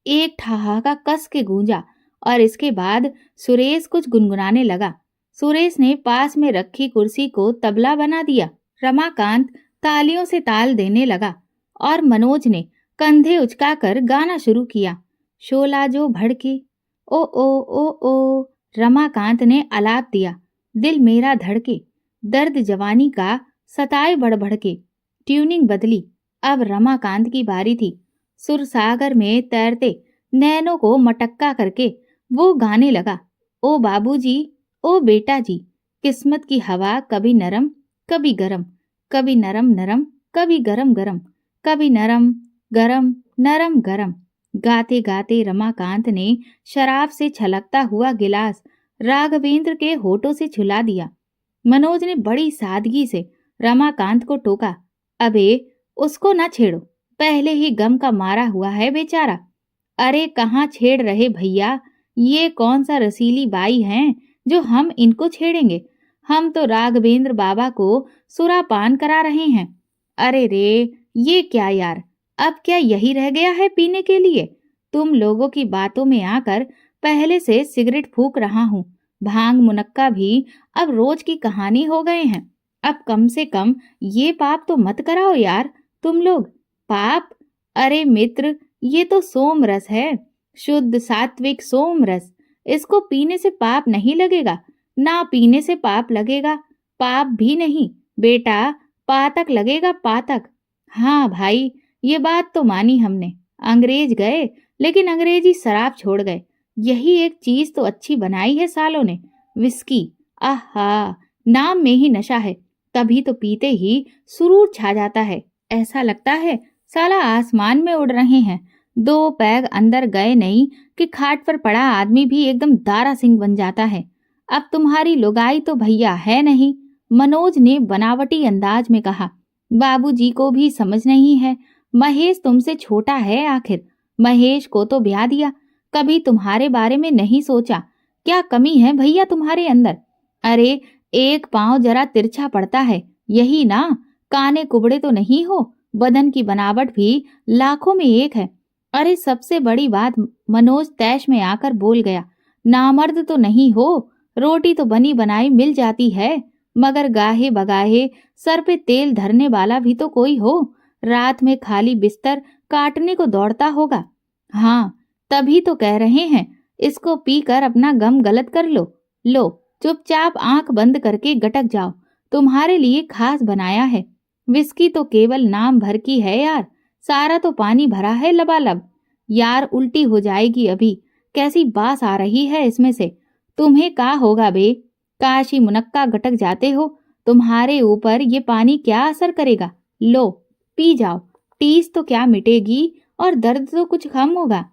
एक ठहाका कस के गूंजा और इसके बाद सुरेश कुछ गुनगुनाने लगा। सुरेश ने पास में रखी कुर्सी को तबला बना दिया। रमाकांत तालियों से ताल देने लगा और मनोज ने कंधे उचकाकर गाना शुरू किया। शोला जो भड़के, ओ ओ ओ ओ। रमाकांत ने आलाप दिया, दिल मेरा धड़के, दर्द जवानी का सताए बढ़ के। ट्यूनिंग बदली। अब रमाकांत की बारी थी। सुर सागर में तैरते नैनों को मटक्का करके वो गाने लगा, ओ बाबूजी, ओ बेटा जी, किस्मत की हवा कभी नरम कभी गरम, कभी नरम नरम कभी गरम गरम, कभी नरम गरम नरम गरम। गाते गाते रमाकांत ने शराब से छलकता हुआ गिलास राघवेंद्र के होठों से छुला दिया। मनोज ने बड़ी सादगी से रमाकांत को टोका, अबे उसको ना छेड़ो, पहले ही गम का मारा हुआ है बेचारा। अरे कहाँ छेड़ रहे भैया, ये कौन सा रसीली बाई हैं जो हम इनको छेड़ेंगे। हम तो राघवेंद्र बाबा को सुरापान करा रहे हैं। अरे रे, ये क्या यार, अब क्या यही रह गया है पीने के लिए। तुम लोगों की बातों में आकर पहले से सिगरेट फूंक रहा हूँ। भांग मुनक्का भी अब रोज की कहानी हो गए हैं। अब कम से कम ये पाप तो मत कराओ यार तुम लोग। पाप? अरे मित्र, ये तो सोम रस है, शुद्ध सात्विक सोम रस। इसको पीने से पाप नहीं लगेगा, ना पीने से पाप लगेगा। पाप भी नहीं बेटा, पातक लगेगा, पातक। हाँ भाई, ये बात तो मानी हमने। अंग्रेज गए लेकिन अंग्रेजी शराब छोड़ गए। यही एक चीज तो अच्छी बनाई है सालों ने, विस्की। आहा, नाम में ही नशा है, तभी तो पीते ही सुरूर छा जाता है। ऐसा लगता है साला आसमान में उड़ रहे हैं। 2 पैग अंदर गए नहीं कि खाट पर पड़ा आदमी भी एकदम दारा सिंह बन जाता है। अब तुम्हारी लुगाई तो भैया है नहीं, मनोज ने बनावटी अंदाज में कहा। बाबूजी को भी समझ नहीं है, महेश तुमसे छोटा है आखिर। महेश को तो ब्याह दिया, कभी तुम्हारे बारे में नहीं सोचा। क्या कमी है भैया तुम्हारे अंदर? अरे एक पांव जरा तिरछा पड़ता है, यही ना, काने कुबड़े तो नहीं हो। बदन की बनावट भी लाखों में एक है। अरे सबसे बड़ी बात, मनोज तैश में आकर बोल गया, नामर्द तो नहीं हो, रोटी तो बनी बनाई मिल जाती है, मगर गाहे बगाहे सर पे तेल धरने वाला भी तो कोई हो, रात में खाली बिस्तर काटने को दौड़ता होगा। हाँ, तभी तो कह रहे हैं, इसको पीकर अपना गम गलत कर लो। लो, चुपचाप आंख बंद करके गटक जाओ, तुम्हारे लिए खास बनाया है। विस्की तो केवल नाम भर की है यार, सारा तो पानी भरा है लबालब। यार उल्टी हो जाएगी अभी, कैसी बास आ रही है इसमें से। तुम्हें का होगा बे, काशी मुनक्का गटक जाते हो, तुम्हारे ऊपर ये पानी क्या असर करेगा। लो पी जाओ, टीस तो क्या मिटेगी और दर्द तो कुछ कम होगा।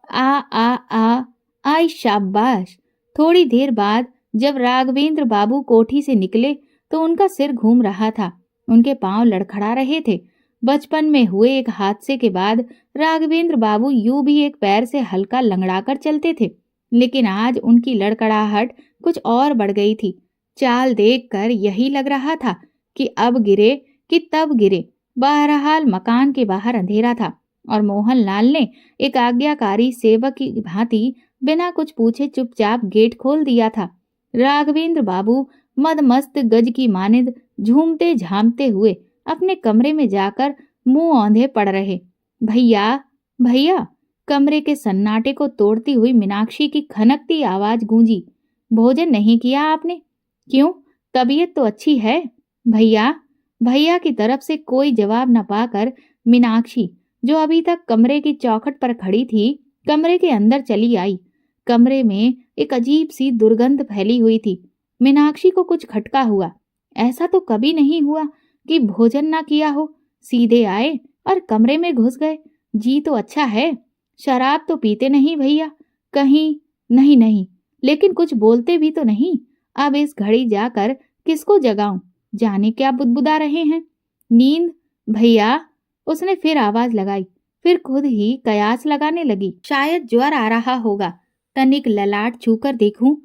आ आ आ आई शाबाश। थोड़ी देर बाद जब राघवेंद्र बाबू कोठी से निकले तो उनका सिर घूम रहा था, उनके पांव लड़खड़ा रहे थे। बचपन में हुए एक हादसे के बाद राघवेंद्र बाबू यूं भी एक पैर से हल्का लंगड़ाकर चलते थे, लेकिन आज उनकी लड़खड़ाहट कुछ और बढ़ गई थी। चाल देखकर यही लग रहा था कि अब गिरे कि तब गिरे। बहरहाल मकान के बाहर अंधेरा था और मोहनलाल ने एक आज्ञाकारी सेवक की भांति बिना कुछ पूछे चुपचाप गेट खोल दिया था। राघवेंद्र बाबू मदमस्त गज की मानिंद झूमते झामते हुए अपने कमरे में जाकर मुंह औंधे पड़ रहे। भैया भैया, कमरे के सन्नाटे को तोड़ती हुई मीनाक्षी की खनकती आवाज गूंजी। भोजन नहीं किया आपने? क्यों, तबीयत तो अच्छी है। भैया भैया की तरफ से कोई जवाब न पाकर मीनाक्षी, जो अभी तक कमरे की चौखट पर खड़ी थी, कमरे के अंदर चली आई। कमरे में एक अजीब सी दुर्गंध फैली हुई थी। मीनाक्षी को कुछ खटका हुआ। ऐसा तो कभी नहीं हुआ कि भोजन ना किया हो, सीधे आए और कमरे में घुस गए। जी तो अच्छा है। शराब तो पीते नहीं भैया? कहीं नहीं नहीं, लेकिन कुछ बोलते भी तो नहीं। अब इस घड़ी जाकर किसको जगाऊं? जाने क्या बुदबुदा रहे हैं। नींद? भैया, उसने फिर आवाज लगाई, फिर खुद ही कयास लगाने लगी। शायद ज्वर आ रहा होगा, तनिक ललाट छूकर देखूं।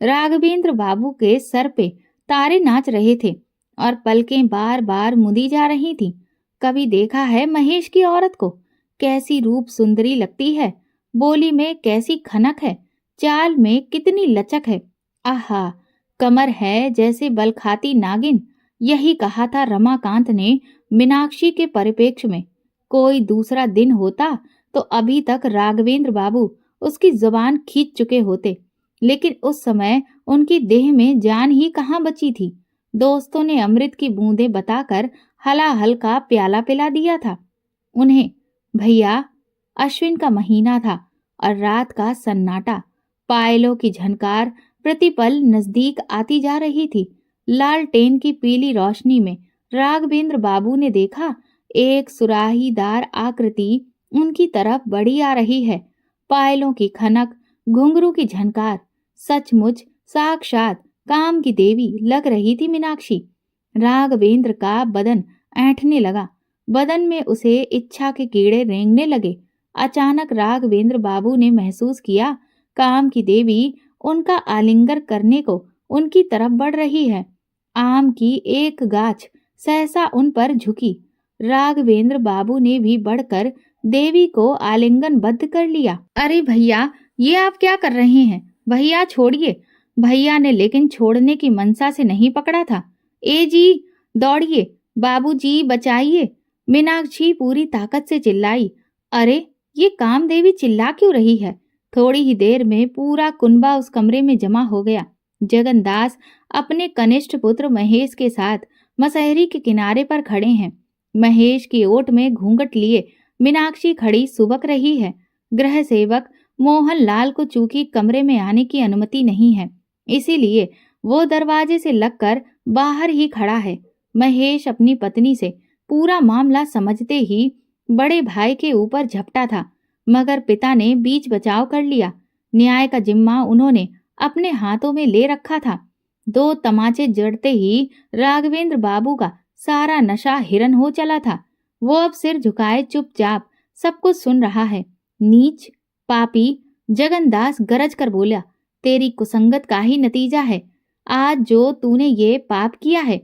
राघवेंद्र बाबू के सर पे तारे नाच रहे थे और पलकें बार बार मुदी जा रही थीं। कभी देखा है महेश की औरत को? कैसी रूप सुंदरी लगती है, बोली में कैसी खनक है, चाल में कितनी लचक है। आहा, कमर है जैसे बलखाती नागिन। यही कहा था रमाकांत ने मीनाक्षी के परिप्रेक्ष्य में। कोई दूसरा दिन होता तो अभी तक राघवेंद्र बाबू उसकी जुबान खींच चुके होते, लेकिन उस समय उनकी देह में जान ही कहाँ बची थी। दोस्तों ने अमृत की बूंदें बताकर हलाहल का प्याला पिला दिया था उन्हें। भैया, अश्विन का महीना था और रात का सन्नाटा, पायलों की झनकार प्रतिपल नजदीक आती जा रही थी। लालटेन की पीली रोशनी में राघवेंद्र बाबू ने देखा, एक सुराहीदार आकृति उनकी तरफ बढ़ी आ रही है। पायलों की खनक, घुंघरू की झनकार, सचमुच साक्षात काम की देवी लग रही थी मीनाक्षी। राघवेंद्र का बदन ऐंठने लगा, बदन में उसे इच्छा के कीड़े रेंगने लगे। अचानक राघवेंद्र बाबू ने महसूस किया, काम की देवी उनका आलिंगन करने को उनकी तरफ बढ़ रही है। आम की एक गाछ सहसा उन पर झुकी। राघवेंद्र बाबू ने भी बढ़कर देवी को आलिंगनबद्ध कर लिया। अरे भैया, ये आप क्या कर रहे हैं? भैया छोड़िए। भैया ने लेकिन छोड़ने की मनसा से नहीं पकड़ा था। ए जी, दौड़िए, बाबूजी बचाइए। मीनाक्षी पूरी ताकत से चिल्लाई। अरे, ये कामदेवी चिल्ला क्यों रही है? थोड़ी ही देर में पूरा कुनबा उस कमरे में जमा हो गया। जगनदास अपने कनिष्ठ पुत्र महेश के साथ मसहरी के किनारे पर खड़े हैं। महेश की ओट में घूंघट लिए मीनाक्षी खड़ी सुबक रही है। गृह सेवक मोहनलाल को चूंकि कमरे में आने की अनुमति नहीं है, इसीलिए वो दरवाजे से लगकर बाहर ही खड़ा है। महेश अपनी पत्नी से पूरा मामला समझते ही बड़े भाई के ऊपर झपटा था, मगर पिता ने बीच बचाव कर लिया। न्याय का जिम्मा उन्होंने अपने हाथों में ले रखा था। दो तमाचे जड़ते ही राघवेंद्र बाबू का सारा नशा हिरन हो चला था। वो अब सिर झुकाए चुपचाप सब कुछ सुन रहा है। नीच, पापी, जगनदास गरज कर बोला, तेरी कुसंगत का ही नतीजा है आज जो तूने ये पाप किया है।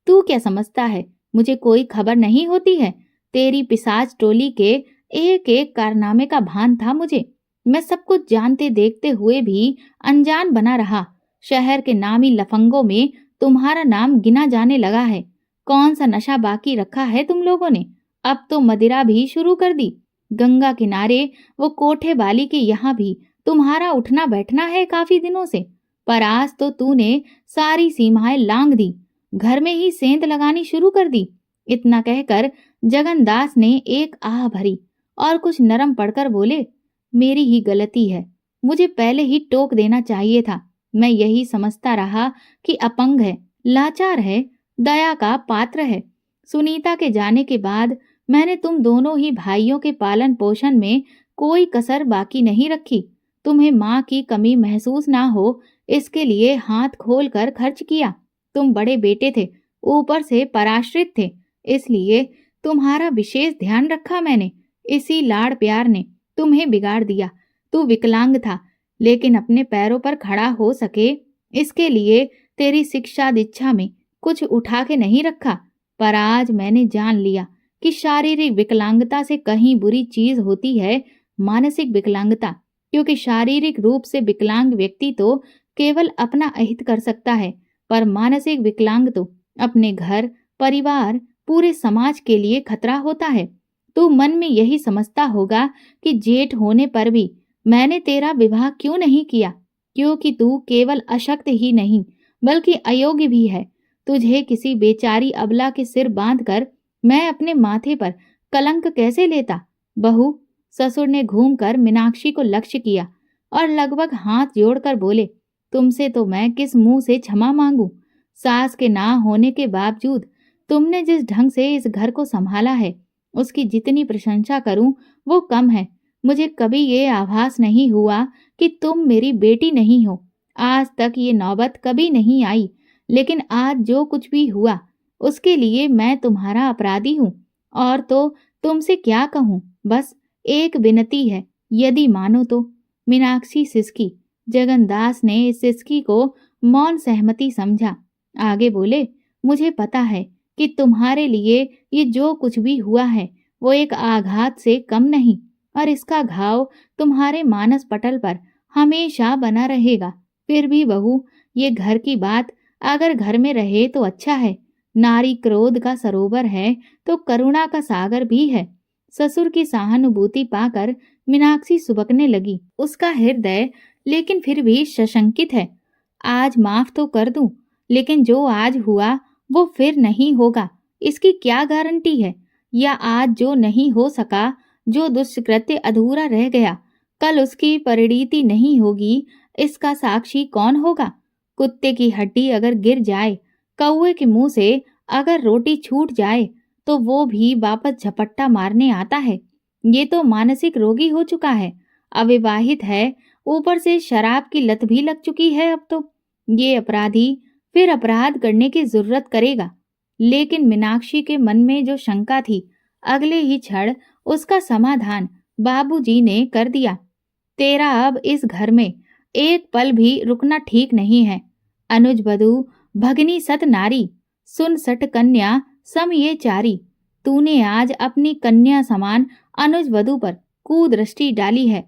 तू क्या समझता है मुझे कोई खबर नहीं होती है? तेरी पिशाच टोली के एक एक कारनामे का भान था मुझे। मैं सब कुछ जानते देखते हुए भी अनजान बना रहा। शहर के नामी लफंगों में तुम्हारा नाम गिना जाने लगा है। कौन सा नशा बाकी रखा है तुम लोगों ने? अब तो मदिरा भी शुरू कर दी। गंगा किनारे वो कोठे बाली के यहाँ भी तुम्हारा उठना बैठना है काफी दिनों से। पर आज तो तूने सारी सीमाएं लांघ दी, घर में ही सेंध लगानी शुरू कर दी। इतना कहकर जगनदास ने एक आह भरी और कुछ नरम पड़कर बोले, मेरी ही गलती है, मुझे पहले ही टोक देना चाहिए था। मैं यही समझता रहा कि अपंग है, लाचार है, दया का पात्र है। सुनीता के जाने के बाद मैंने तुम दोनों ही भाइयों के पालन पोषण में कोई कसर बाकी नहीं रखी। तुम्हें माँ की कमी महसूस ना हो, इसके लिए हाथ खोल कर खर्च किया। तुम बड़े बेटे थे, ऊपर से पराश्रित थे, इसलिए तुम्हारा विशेष ध्यान रखा मैंने। इसी लाड़ प्यार ने तुम्हें बिगाड़ दिया। तू विकलांग था, लेकिन अपने पैरों पर खड़ा हो सके, इसके लिए तेरी शिक्षा दीक्षा में कुछ उठा के नहीं रखा। पर आज मैंने जान लिया कि शारीरिक विकलांगता से कहीं बुरी चीज होती है मानसिक विकलांगता, क्योंकि शारीरिक रूप से विकलांग व्यक्ति तो केवल अपना अहित कर सकता है, पर मानसिक विकलांग तो अपने घर, परिवार, पूरे समाज के लिए खतरा होता है। तू मन में यही समझता होगा कि जेठ होने पर भी मैंने तेरा विवाह क्यों नहीं किया, क्योंकि तू केवल अशक्त ही नहीं बल्कि अयोग्य भी है। तुझे किसी बेचारी अबला के सिर बांधकर मैं अपने माथे पर कलंक कैसे लेता? बहू, ससुर ने घूमकर मीनाक्षी को लक्ष्य किया और लगभग हाथ जोड़कर बोले, तुमसे तो मैं किस मुंह से क्षमा मांगू? सास के ना होने के बावजूद तुमने जिस ढंग से इस घर को संभाला है, उसकी जितनी प्रशंसा करूं वो कम है। मुझे कभी ये आभास नहीं हुआ कि तुम मेरी बेटी नहीं हो। आज तक ये नौबत कभी नहीं आई, लेकिन आज जो कुछ भी हुआ उसके लिए मैं तुम्हारा अपराधी हूँ। और तो तुमसे क्या कहूँ, बस एक विनती है, यदि मानो तो। मीनाक्षी सिसकी। जगनदास ने इस सिसकी को मौन सहमति समझा। आगे बोले, मुझे पता है कि तुम्हारे लिए ये जो कुछ भी हुआ है वो एक आघात से कम नहीं, और इसका घाव तुम्हारे मानस पटल पर हमेशा बना रहेगा। फिर भी बहू, ये घर की बात अगर घर में रहे तो अच्छा है। नारी क्रोध का सरोवर है तो करुणा का सागर भी है। ससुर की सहानुभूति पाकर मीनाक्षी सुबकने लगी। उसका हृदय लेकिन फिर भी सशंकित है। आज माफ तो कर दूं, लेकिन जो आज हुआ वो फिर नहीं होगा, इसकी क्या गारंटी है? या आज जो नहीं हो सका, जो दुष्कृत्य अधूरा रह गया, कल उसकी परिणीति नहीं होगी, इसका साक्षी कौन होगा? कुत्ते की हड्डी अगर गिर जाए, कौवे के मुंह से अगर रोटी छूट जाए, तो वो भी वापस झपट्टा मारने आता है। ये तो मानसिक रोगी हो चुका है, अविवाहित है, ऊपर से शराब की लत भी लग चुकी है। अब तो ये अपराधी फिर अपराध करने की जरूरत करेगा। लेकिन मीनाक्षी के मन में जो शंका थी, अगले ही क्षण उसका समाधान बाबूजी ने कर दिया। तेरा अब इस घर में एक पल भी रुकना ठीक नहीं है। अनुज बधू, भगनी सत नारी, सुन सट कन्या सम ये चारी। तूने आज अपनी कन्या समान अनुज वधू पर कुदृष्टि डाली है।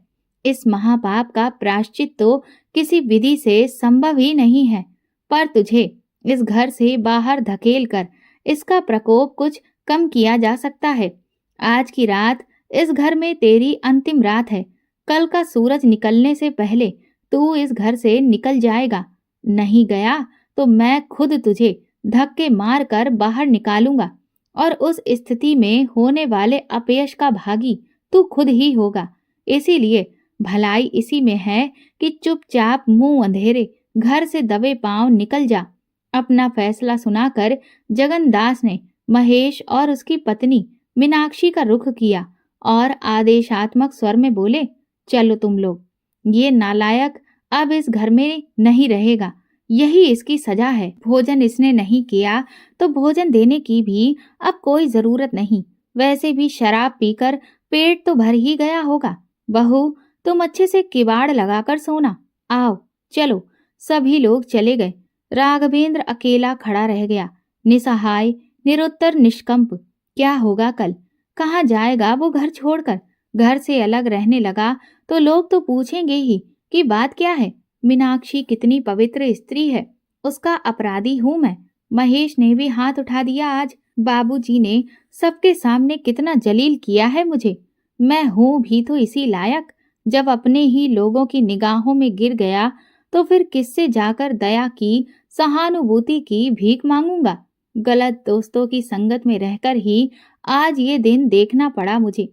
इस महापाप का प्रायश्चित तो किसी विधि से संभव ही नहीं है, पर तुझे इस घर से बाहर धकेल कर इसका प्रकोप कुछ कम किया जा सकता है। आज की रात इस घर में तेरी अंतिम रात है। कल का सूरज निकलने से पहले तू इस घर से निकल जाएगा। नहीं गया तो मैं खुद तुझे धक्के मार कर बाहर निकालूंगा, और उस स्थिति में होने वाले अपयश का भागी तू खुद ही होगा। इसीलिए भलाई इसी में है कि चुपचाप मुंह अंधेरे घर से दबे पांव निकल जा। अपना फैसला सुनाकर जगनदास ने महेश और उसकी पत्नी मीनाक्षी का रुख किया और आदेशात्मक स्वर में बोले, चलो तुम लोग, ये नालायक अब इस घर में नहीं रहेगा, यही इसकी सजा है। भोजन इसने नहीं किया तो भोजन देने की भी अब कोई जरूरत नहीं। वैसे भी शराब पीकर पेट तो भर ही गया होगा। बहू, तुम अच्छे से किवाड़ लगाकर सोना। आओ चलो। सभी लोग चले गए। राघवेंद्र अकेला खड़ा रह गया, निसहाय, निरुत्तर, निष्कंप। क्या होगा कल? कहाँ जाएगा वो घर छोड़कर? घर से अलग रहने लगा तो लोग तो पूछेंगे ही कि बात क्या है? मीनाक्षी कितनी पवित्र स्त्री है, उसका अपराधी हूं मैं। महेश ने भी हाथ उठा दिया आज। बाबूजी ने सबके सामने कितना जलील किया है मुझे। मैं हूं भी तो इसी लायक। जब अपने ही लोगों की निगाहों में गिर गया तो फिर किससे जाकर दया की, सहानुभूति की भीख मांगूंगा? गलत दोस्तों की संगत में रहकर ही आज ये दिन देखना पड़ा मुझे।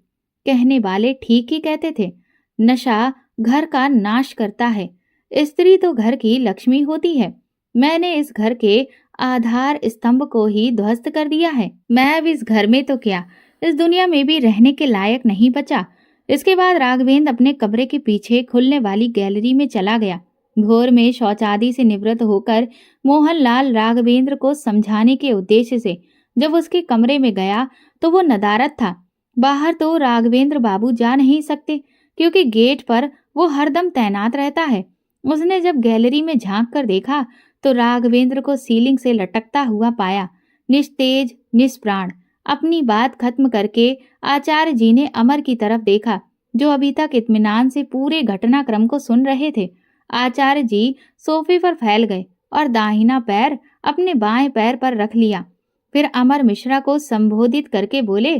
कहने वाले ठीक ही कहते थे, नशा घर का नाश करता है। स्त्री तो घर की लक्ष्मी होती है। मैंने इस घर के आधार स्तंभ को ही ध्वस्त कर दिया है। मैं अब इस घर में तो क्या, इस दुनिया में भी रहने के लायक नहीं बचा। इसके बाद राघवेंद्र अपने कमरे के पीछे खुलने वाली गैलरी में चला गया। भोर में शौचादि से निवृत्त होकर मोहनलाल राघवेंद्र को समझाने के उद्देश्य से जब उसके कमरे में गया तो वो नदारद था। बाहर तो राघवेंद्र बाबू जा नहीं सकते क्योंकि गेट पर वो हरदम तैनात रहता है। उसने जब गैलरी में झांक कर देखा तो राघवेंद्र को सीलिंग से लटकता हुआ पाया, निस्तेज निष्प्राण। अपनी बात खत्म करके आचार्य जी ने अमर की तरफ देखा, जो अभी तक इत्मीनान से पूरे घटनाक्रम को सुन रहे थे। आचार्य जी सोफे पर फैल गए और दाहिना पैर अपने बाएं पैर पर रख लिया। फिर अमर मिश्रा को संबोधित करके बोले,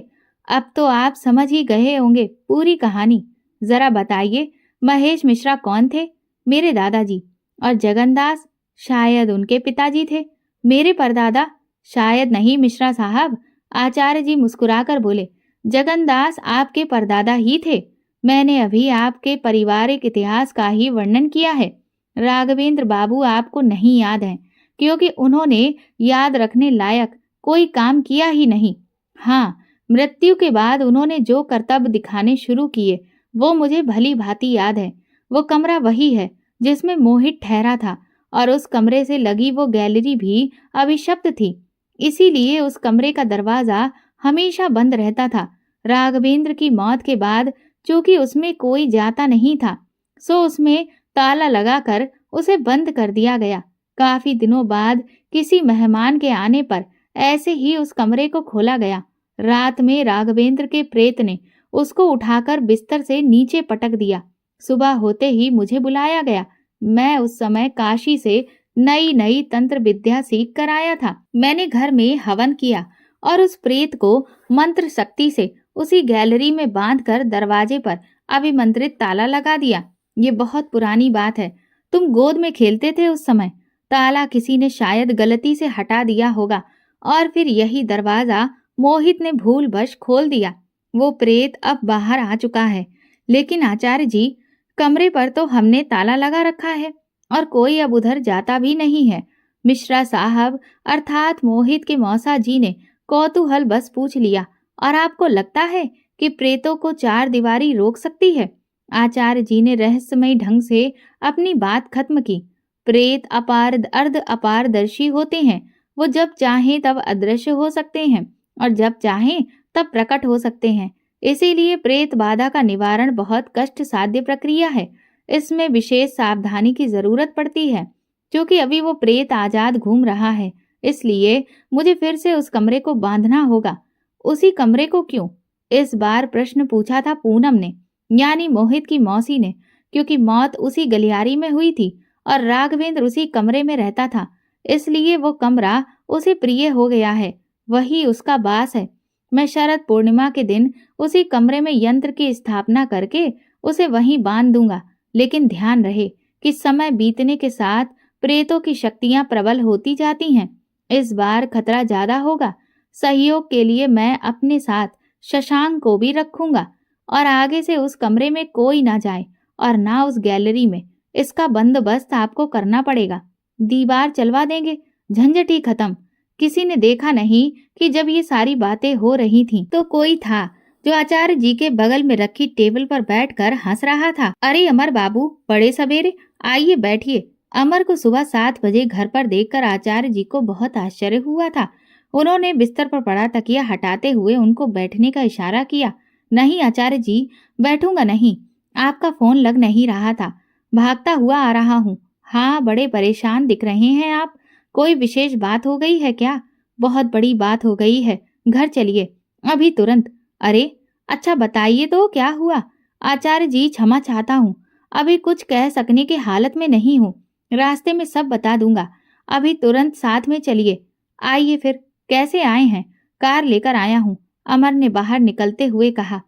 अब तो आप समझ ही गए होंगे पूरी कहानी। जरा बताइए, महेश मिश्रा कौन थे? मेरे दादाजी। और जगन्दास? शायद उनके पिताजी थे। मेरे परदादा? शायद नहीं मिश्रा साहब। आचार्य जी मुस्कुराकर बोले, जगन्दास आपके परदादा ही थे। मैंने अभी आपके पारिवारिक इतिहास का ही वर्णन किया है। राघवेंद्र बाबू आपको नहीं याद है क्योंकि उन्होंने याद रखने लायक कोई काम किया ही नहीं। हाँ, मृत्यु के बाद उन्होंने जो कर्तव्य दिखाने शुरू किए वो मुझे भली भांति याद है। वो कमरा वही है जिसमें मोहित ठहरा था और उस कमरे से लगी वो गैलरी भी अभिशप्त थी। इसीलिए उस कमरे का दरवाजा हमेशा बंद रहता था। राघवेंद्र की मौत के बाद चूंकि उसमें कोई जाता नहीं था, सो उसमें ताला लगाकर उसे बंद कर दिया गया। काफी दिनों बाद किसी मेहमान के आने पर ऐसे ही उस कमरे को खोला गया। रात में राघवेंद्र के प्रेत ने उसको उठाकर बिस्तर से नीचे पटक दिया। सुबह होते ही मुझे बुलाया गया। मैं उस समय काशी से नई नई तंत्र विद्या सीख कर आया था। मैंने घर में हवन किया और उस प्रेत को मंत्र शक्ति से उसी गैलरी में बांधकर दरवाजे पर अभिमंत्रित ताला लगा दिया। ये बहुत पुरानी बात है। तुम गोद में खेलते थे उस समय। ताला किसी ने शायद गलती से हटा दिया होगा और फिर यही दरवाजा मोहित ने भूलवश खोल दिया। वो प्रेत अब बाहर आ चुका है। लेकिन आचार्य जी, कमरे पर तो हमने ताला लगा रखा है और कोई अब उधर जाता भी नहीं है। मिश्रा साहब अर्थात मोहित के मौसा जी ने कौतूहल बस पूछ लिया। और आपको लगता है कि प्रेतों को चार दीवारी रोक सकती है? आचार्य जी ने रहस्यमयी ढंग से अपनी बात खत्म की। प्रेत अर्ध अपारदर्शी होते हैं। वो जब चाहें तब अदृश्य हो सकते हैं और जब चाहें तब प्रकट हो सकते हैं। इसीलिए प्रेत बाधा का निवारण बहुत कष्ट साध्य प्रक्रिया है। इसमें विशेष सावधानी की जरूरत पड़ती है। क्योंकि अभी वो प्रेत आजाद घूम रहा है, इसलिए मुझे फिर से उस कमरे को बांधना होगा। उसी कमरे को क्यों? इस बार प्रश्न पूछा था पूनम ने, यानी मोहित की मौसी ने, क्योंकि मौत उसी गलियारी में हुई थी और राघवेंद्र उसी कमरे में रहता था। इसलिए वो कमरा उसे प्रिय हो गया है। वही उसका बास है। मैं शरद पूर्णिमा के दिन उसी कमरे में यंत्र की स्थापना करके उसे वहीं बांध दूंगा। लेकिन ध्यान रहे कि समय बीतने के साथ प्रेतों की शक्तियां प्रबल होती जाती हैं। इस बार खतरा ज्यादा होगा। सहयोग के लिए मैं अपने साथ शशांक को भी रखूंगा और आगे से उस कमरे में कोई ना जाए और ना उस गैलरी में। इसका बंदोबस्त आपको करना पड़ेगा। दीवार चलवा देंगे, झंझट ही खत्म। किसी ने देखा नहीं कि जब ये सारी बातें हो रही थीं तो कोई था जो आचार्य जी के बगल में रखी टेबल पर बैठकर हंस रहा था। अरे अमर बाबू, बड़े सवेरे, आइए बैठिए। अमर को सुबह 7 बजे घर पर देखकर आचार्य जी को बहुत आश्चर्य हुआ था। उन्होंने बिस्तर पर पड़ा तकिया हटाते हुए उनको बैठने का इशारा किया। नहीं आचार्य जी, बैठूंगा नहीं। आपका फोन लग नहीं रहा था। भागता हुआ आ रहा हूँ। हाँ, बड़े परेशान दिख रहे हैं आप। कोई विशेष बात हो गई है क्या? बहुत बड़ी बात हो गई है। घर चलिए, अभी तुरंत। अरे, अच्छा बताइए तो क्या हुआ? आचार्य जी क्षमा चाहता हूँ, अभी कुछ कह सकने की हालत में नहीं हूँ। रास्ते में सब बता दूंगा। अभी तुरंत साथ में चलिए। आइए फिर, कैसे आए हैं? कार लेकर आया हूँ, अमर ने बाहर निकलते हुए कहा।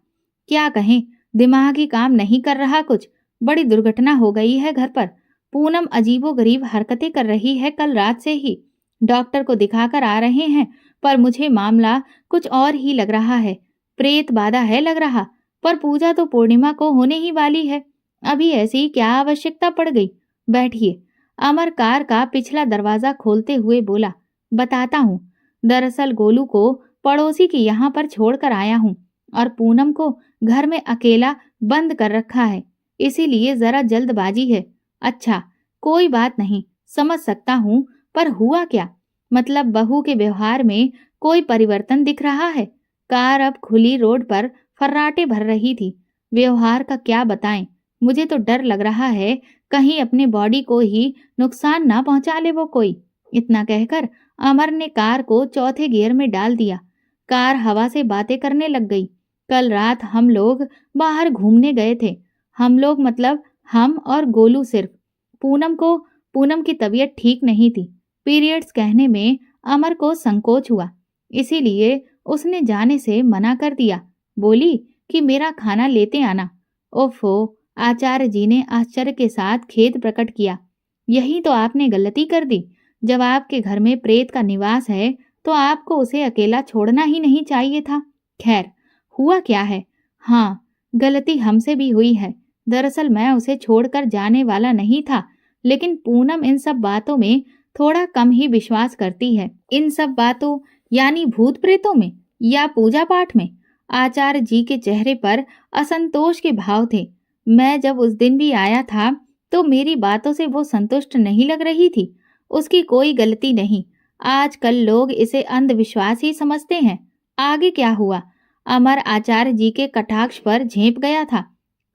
क्या कहें, दिमाग ही काम नहीं कर रहा कुछ। बड़ी दुर्घटना हो गई है घर पर। पूनम अजीबोगरीब हरकतें कर रही है कल रात से ही। डॉक्टर को दिखाकर आ रहे हैं, पर मुझे मामला कुछ और ही लग रहा है। प्रेत बाधा है लग रहा, पर पूजा तो पूर्णिमा को होने ही वाली है। अभी ऐसी क्या आवश्यकता पड़ गई? बैठिए। अमर कार का पिछला दरवाजा खोलते हुए बोला। बताता हूँ। दरअसल गोलू को पड़ोसी के यहाँ पर छोड़कर आया हूँ और पूनम को घर में अकेला बंद कर रखा है, इसीलिए जरा जल्दबाजी है। अच्छा, कोई बात नहीं, समझ सकता हूँ, पर हुआ क्या? मतलब बहू के व्यवहार में कोई परिवर्तन दिख रहा है? कार अब खुली रोड पर फर्राटे भर रही थी। व्यवहार का क्या बताएं, मुझे तो डर लग रहा है कहीं अपने बॉडी को ही नुकसान ना पहुंचा ले वो कोई। इतना कहकर अमर ने कार को चौथे गियर में डाल दिया। कार हवा से बातें करने लग गई। कल रात हम लोग बाहर घूमने गए थे। हम लोग मतलब हम और गोलू सिर्फ। पूनम की तबीयत ठीक नहीं थी। पीरियड्स कहने में अमर को संकोच हुआ, इसीलिए उसने जाने से मना कर दिया। बोली कि मेरा खाना लेते आना। ओफो, आचार्य जी ने आश्चर्य के साथ खेद प्रकट किया। यही तो आपने गलती कर दी। जब आपके घर में प्रेत का निवास है तो आपको उसे अकेला छोड़ना ही नहीं चाहिए था। खैर, हुआ क्या है? हाँ, गलती हमसे भी हुई है। दरअसल मैं उसे छोड़कर जाने वाला नहीं था, लेकिन पूनम इन सब बातों में थोड़ा कम ही विश्वास करती है। इन सब बातों यानी भूत प्रेतों में या पूजा पाठ में? आचार्य जी के चेहरे पर असंतोष के भाव थे। मैं जब उस दिन भी आया था तो मेरी बातों से वो संतुष्ट नहीं लग रही थी। उसकी कोई गलती नहीं। आजकल लोग इसे अंधविश्वास ही समझते हैं। आगे क्या हुआ? अमर आचार्य जी के कटाक्ष पर झेंप गया था।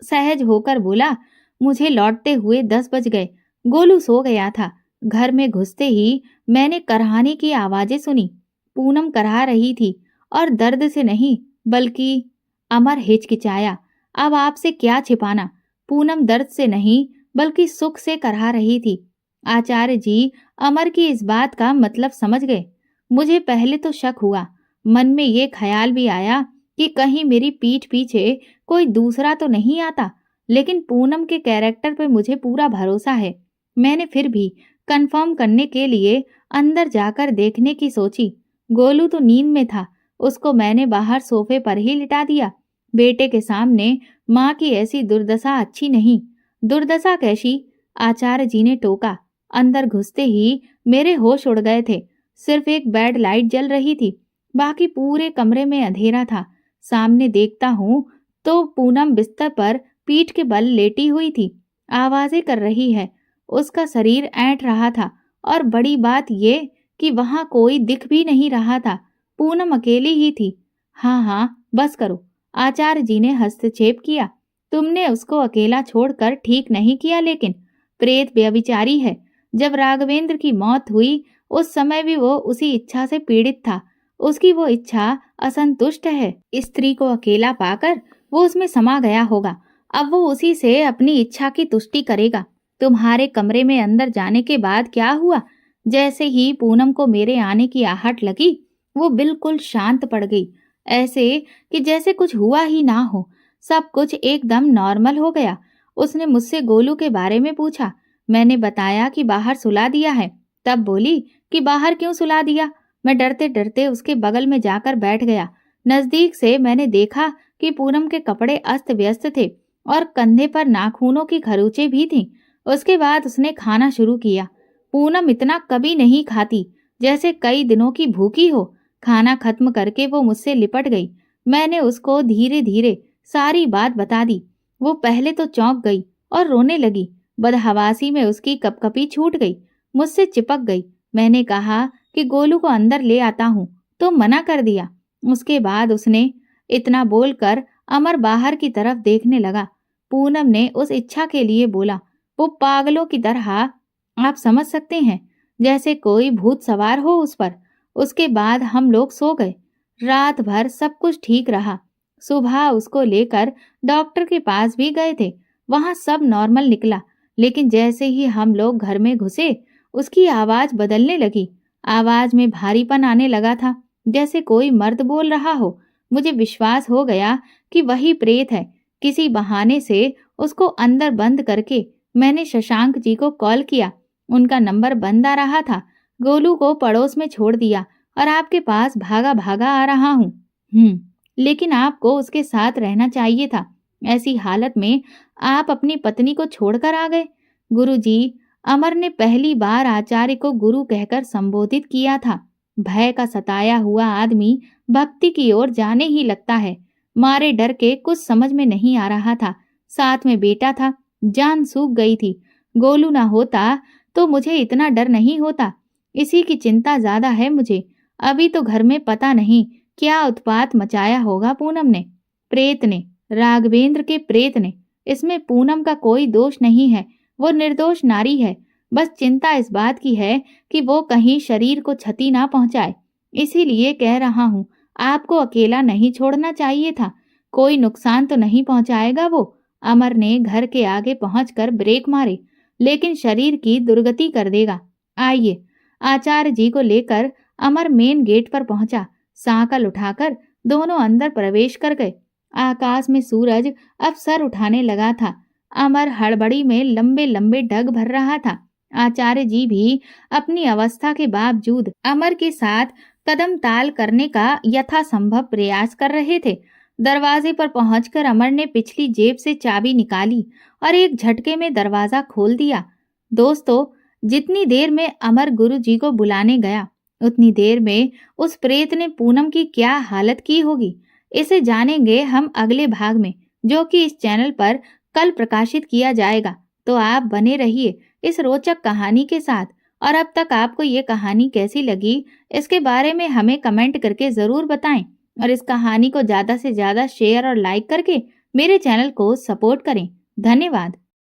सहज होकर बोला, मुझे लौटते हुए 10 बज गए। गोलू सो गया था। घर में घुसते ही मैंने कराहने की आवाजें सुनी। पूनम कराह रही थी, और दर्द से नहीं बल्कि। अमर हिचकिचाया। अब आपसे क्या छिपाना, पूनम दर्द से नहीं बल्कि सुख से कराह रही थी। आचार्य जी अमर की इस बात का मतलब समझ गए। मुझे पहले तो शक हुआ, मन में ये ख्याल भी आया कि कहीं मेरी पीठ पीछे कोई दूसरा तो नहीं आता, लेकिन पूनम के कैरेक्टर पे मुझे पूरा भरोसा है। मैंने फिर भी कंफर्म करने के लिए अंदर जाकर देखने की सोची। गोलू तो नींद में था, उसको मैंने बाहर सोफे पर ही लिटा दिया। बेटे के सामने माँ की ऐसी दुर्दशा अच्छी नहीं। दुर्दशा कैसी? आचार्य जी ने टोका। अंदर घुसते ही मेरे होश उड़ गए थे। सिर्फ एक बेड लाइट जल रही थी, बाकी पूरे कमरे में अंधेरा था। सामने देखता हूँ तो पूनम बिस्तर पर पीठ के बल लेटी हुई थी, आवाजें कर रही है। उसका शरीर ऐंठ रहा था, और बड़ी बात ये कि वहां कोई दिख भी नहीं रहा था। पूनम अकेली ही थी। हाँ हाँ, बस करो, आचार्य जी ने हस्तक्षेप किया। तुमने उसको अकेला छोड़कर ठीक नहीं किया, लेकिन प्रेत व्यभिचारी है। जब राघवेंद्र की मौत हुई उस समय भी वो उसी इच्छा से पीड़ित था। उसकी वो इच्छा असंतुष्ट है। स्त्री को अकेला पाकर वो उसमें समा गया होगा। अब वो उसी से अपनी इच्छा की तुष्टि करेगा। तुम्हारे कमरे में अंदर जाने के बाद क्या हुआ? जैसे ही पूनम को मेरे आने की आहट लगी, वो बिल्कुल शांत पड़ गई, ऐसे कि जैसे कुछ हुआ ही ना हो। सब कुछ एकदम नॉर्मल हो गया। उसने मुझसे गोलू के बारे में पूछा। मैंने बताया कि बाहर सुला दिया है। तब बोली कि बाहर क्यों सुला दिया? मैं डरते डरते उसके बगल में जाकर बैठ गया। नजदीक से मैंने देखा कि पूनम के कपड़े अस्त व्यस्त थे और कंधे पर नाखूनों की खरोंचें भी थीं। उसके बाद उसने खाना शुरू किया। पूनम इतना कभी नहीं खाती, जैसे कई दिनों की भूखी हो। खाना खत्म करके वो मुझसे लिपट गई। मैंने उसको धीरे धीरे सारी बात बता दी। वो पहले तो चौंक गई और रोने लगी। बदहवासी में उसकी कपकपी छूट गई, मुझसे चिपक गई। मैंने कहा कि गोलू को अंदर ले आता हूँ, तो मना कर दिया। उसके बाद उसने। इतना बोलकर अमर बाहर की तरफ देखने लगा। पूनम ने उस इच्छा के लिए बोला। वो पागलों की तरह, आप समझ सकते हैं, जैसे कोई भूत सवार हो उस पर। उसके बाद हम लोग सो गए। रात भर सब कुछ ठीक रहा। सुबह उसको लेकर डॉक्टर के पास भी गए थे। वहां सब नॉर्मल निकला, लेकिन जैसे ही हम लोग घर में घुसे, उसकी आवाज बदलने लगी। आवाज में भारीपन आने लगा था, जैसे कोई मर्द बोल रहा हो। मुझे विश्वास हो गया कि वही प्रेत है। किसी बहाने से उसको अंदर बंद करके मैंने शशांक जी को कॉल किया। उनका नंबर बंद आ रहा था। गोलू को पड़ोस में छोड़ दिया और आपके पास भागा भागा आ रहा हूँ। लेकिन आपको उसके साथ रहना चाहिए था। ऐसी हालत में आप अपनी पत्नी को छोड़कर आ गए। गुरुजी, अमर ने पहली बार आचार्य को गुरु कहकर संबोधित किया था। भय का सताया हुआ आदमी भक्ति की ओर जाने ही लगता है। मारे डर के कुछ समझ में नहीं आ रहा था। साथ में बेटा था, जान सूख गई थी। गोलू ना होता तो मुझे इतना डर नहीं होता। इसी की चिंता ज्यादा है मुझे। अभी तो घर में पता नहीं क्या उत्पात मचाया होगा पूनम ने, प्रेत ने, राघवेंद्र के प्रेत ने। इसमें पूनम का कोई दोष नहीं है, वो निर्दोष नारी है। बस चिंता इस बात की है कि वो कहीं शरीर को क्षति ना पहुंचाए। इसीलिए कह रहा हूँ, आपको अकेला नहीं छोड़ना चाहिए था। कोई नुकसान तो नहीं पहुंचाएगा वो। अमर ने घर के आगे पहुंचकर ब्रेक मारे, लेकिन शरीर की दुर्गति कर देगा। आइए। आचार्य जी को लेकर अमर मेन गेट पर पहुंचा। सांकल उठाकर दोनों अंदर प्रवेश कर गए। आकाश में सूरज अब सर उठाने लगा था। अमर हड़बड़ी में लंबे लंबे डग भर रहा था। आचार्य जी भी अपनी अवस्था के बावजूद अमर के साथ कदम ताल करने का यथासंभव प्रयास कर रहे थे। दरवाजे पर पहुंचकर अमर ने पिछली जेब से चाबी निकाली और एक झटके में दरवाजा खोल दिया। दोस्तों, जितनी देर में अमर गुरु जी को बुलाने गया, उतनी देर में उस प्रेत ने पूनम की क्या हालत की होगी, इसे जानेंगे हम अगले भाग में, जो कि इस चैनल पर कल प्रकाशित किया जाएगा। तो आप बने रहिए इस रोचक कहानी के साथ। और अब तक आपको ये कहानी कैसी लगी, इसके बारे में हमें कमेंट करके ज़रूर बताएं। और इस कहानी को ज़्यादा से ज़्यादा शेयर और लाइक करके मेरे चैनल को सपोर्ट करें। धन्यवाद।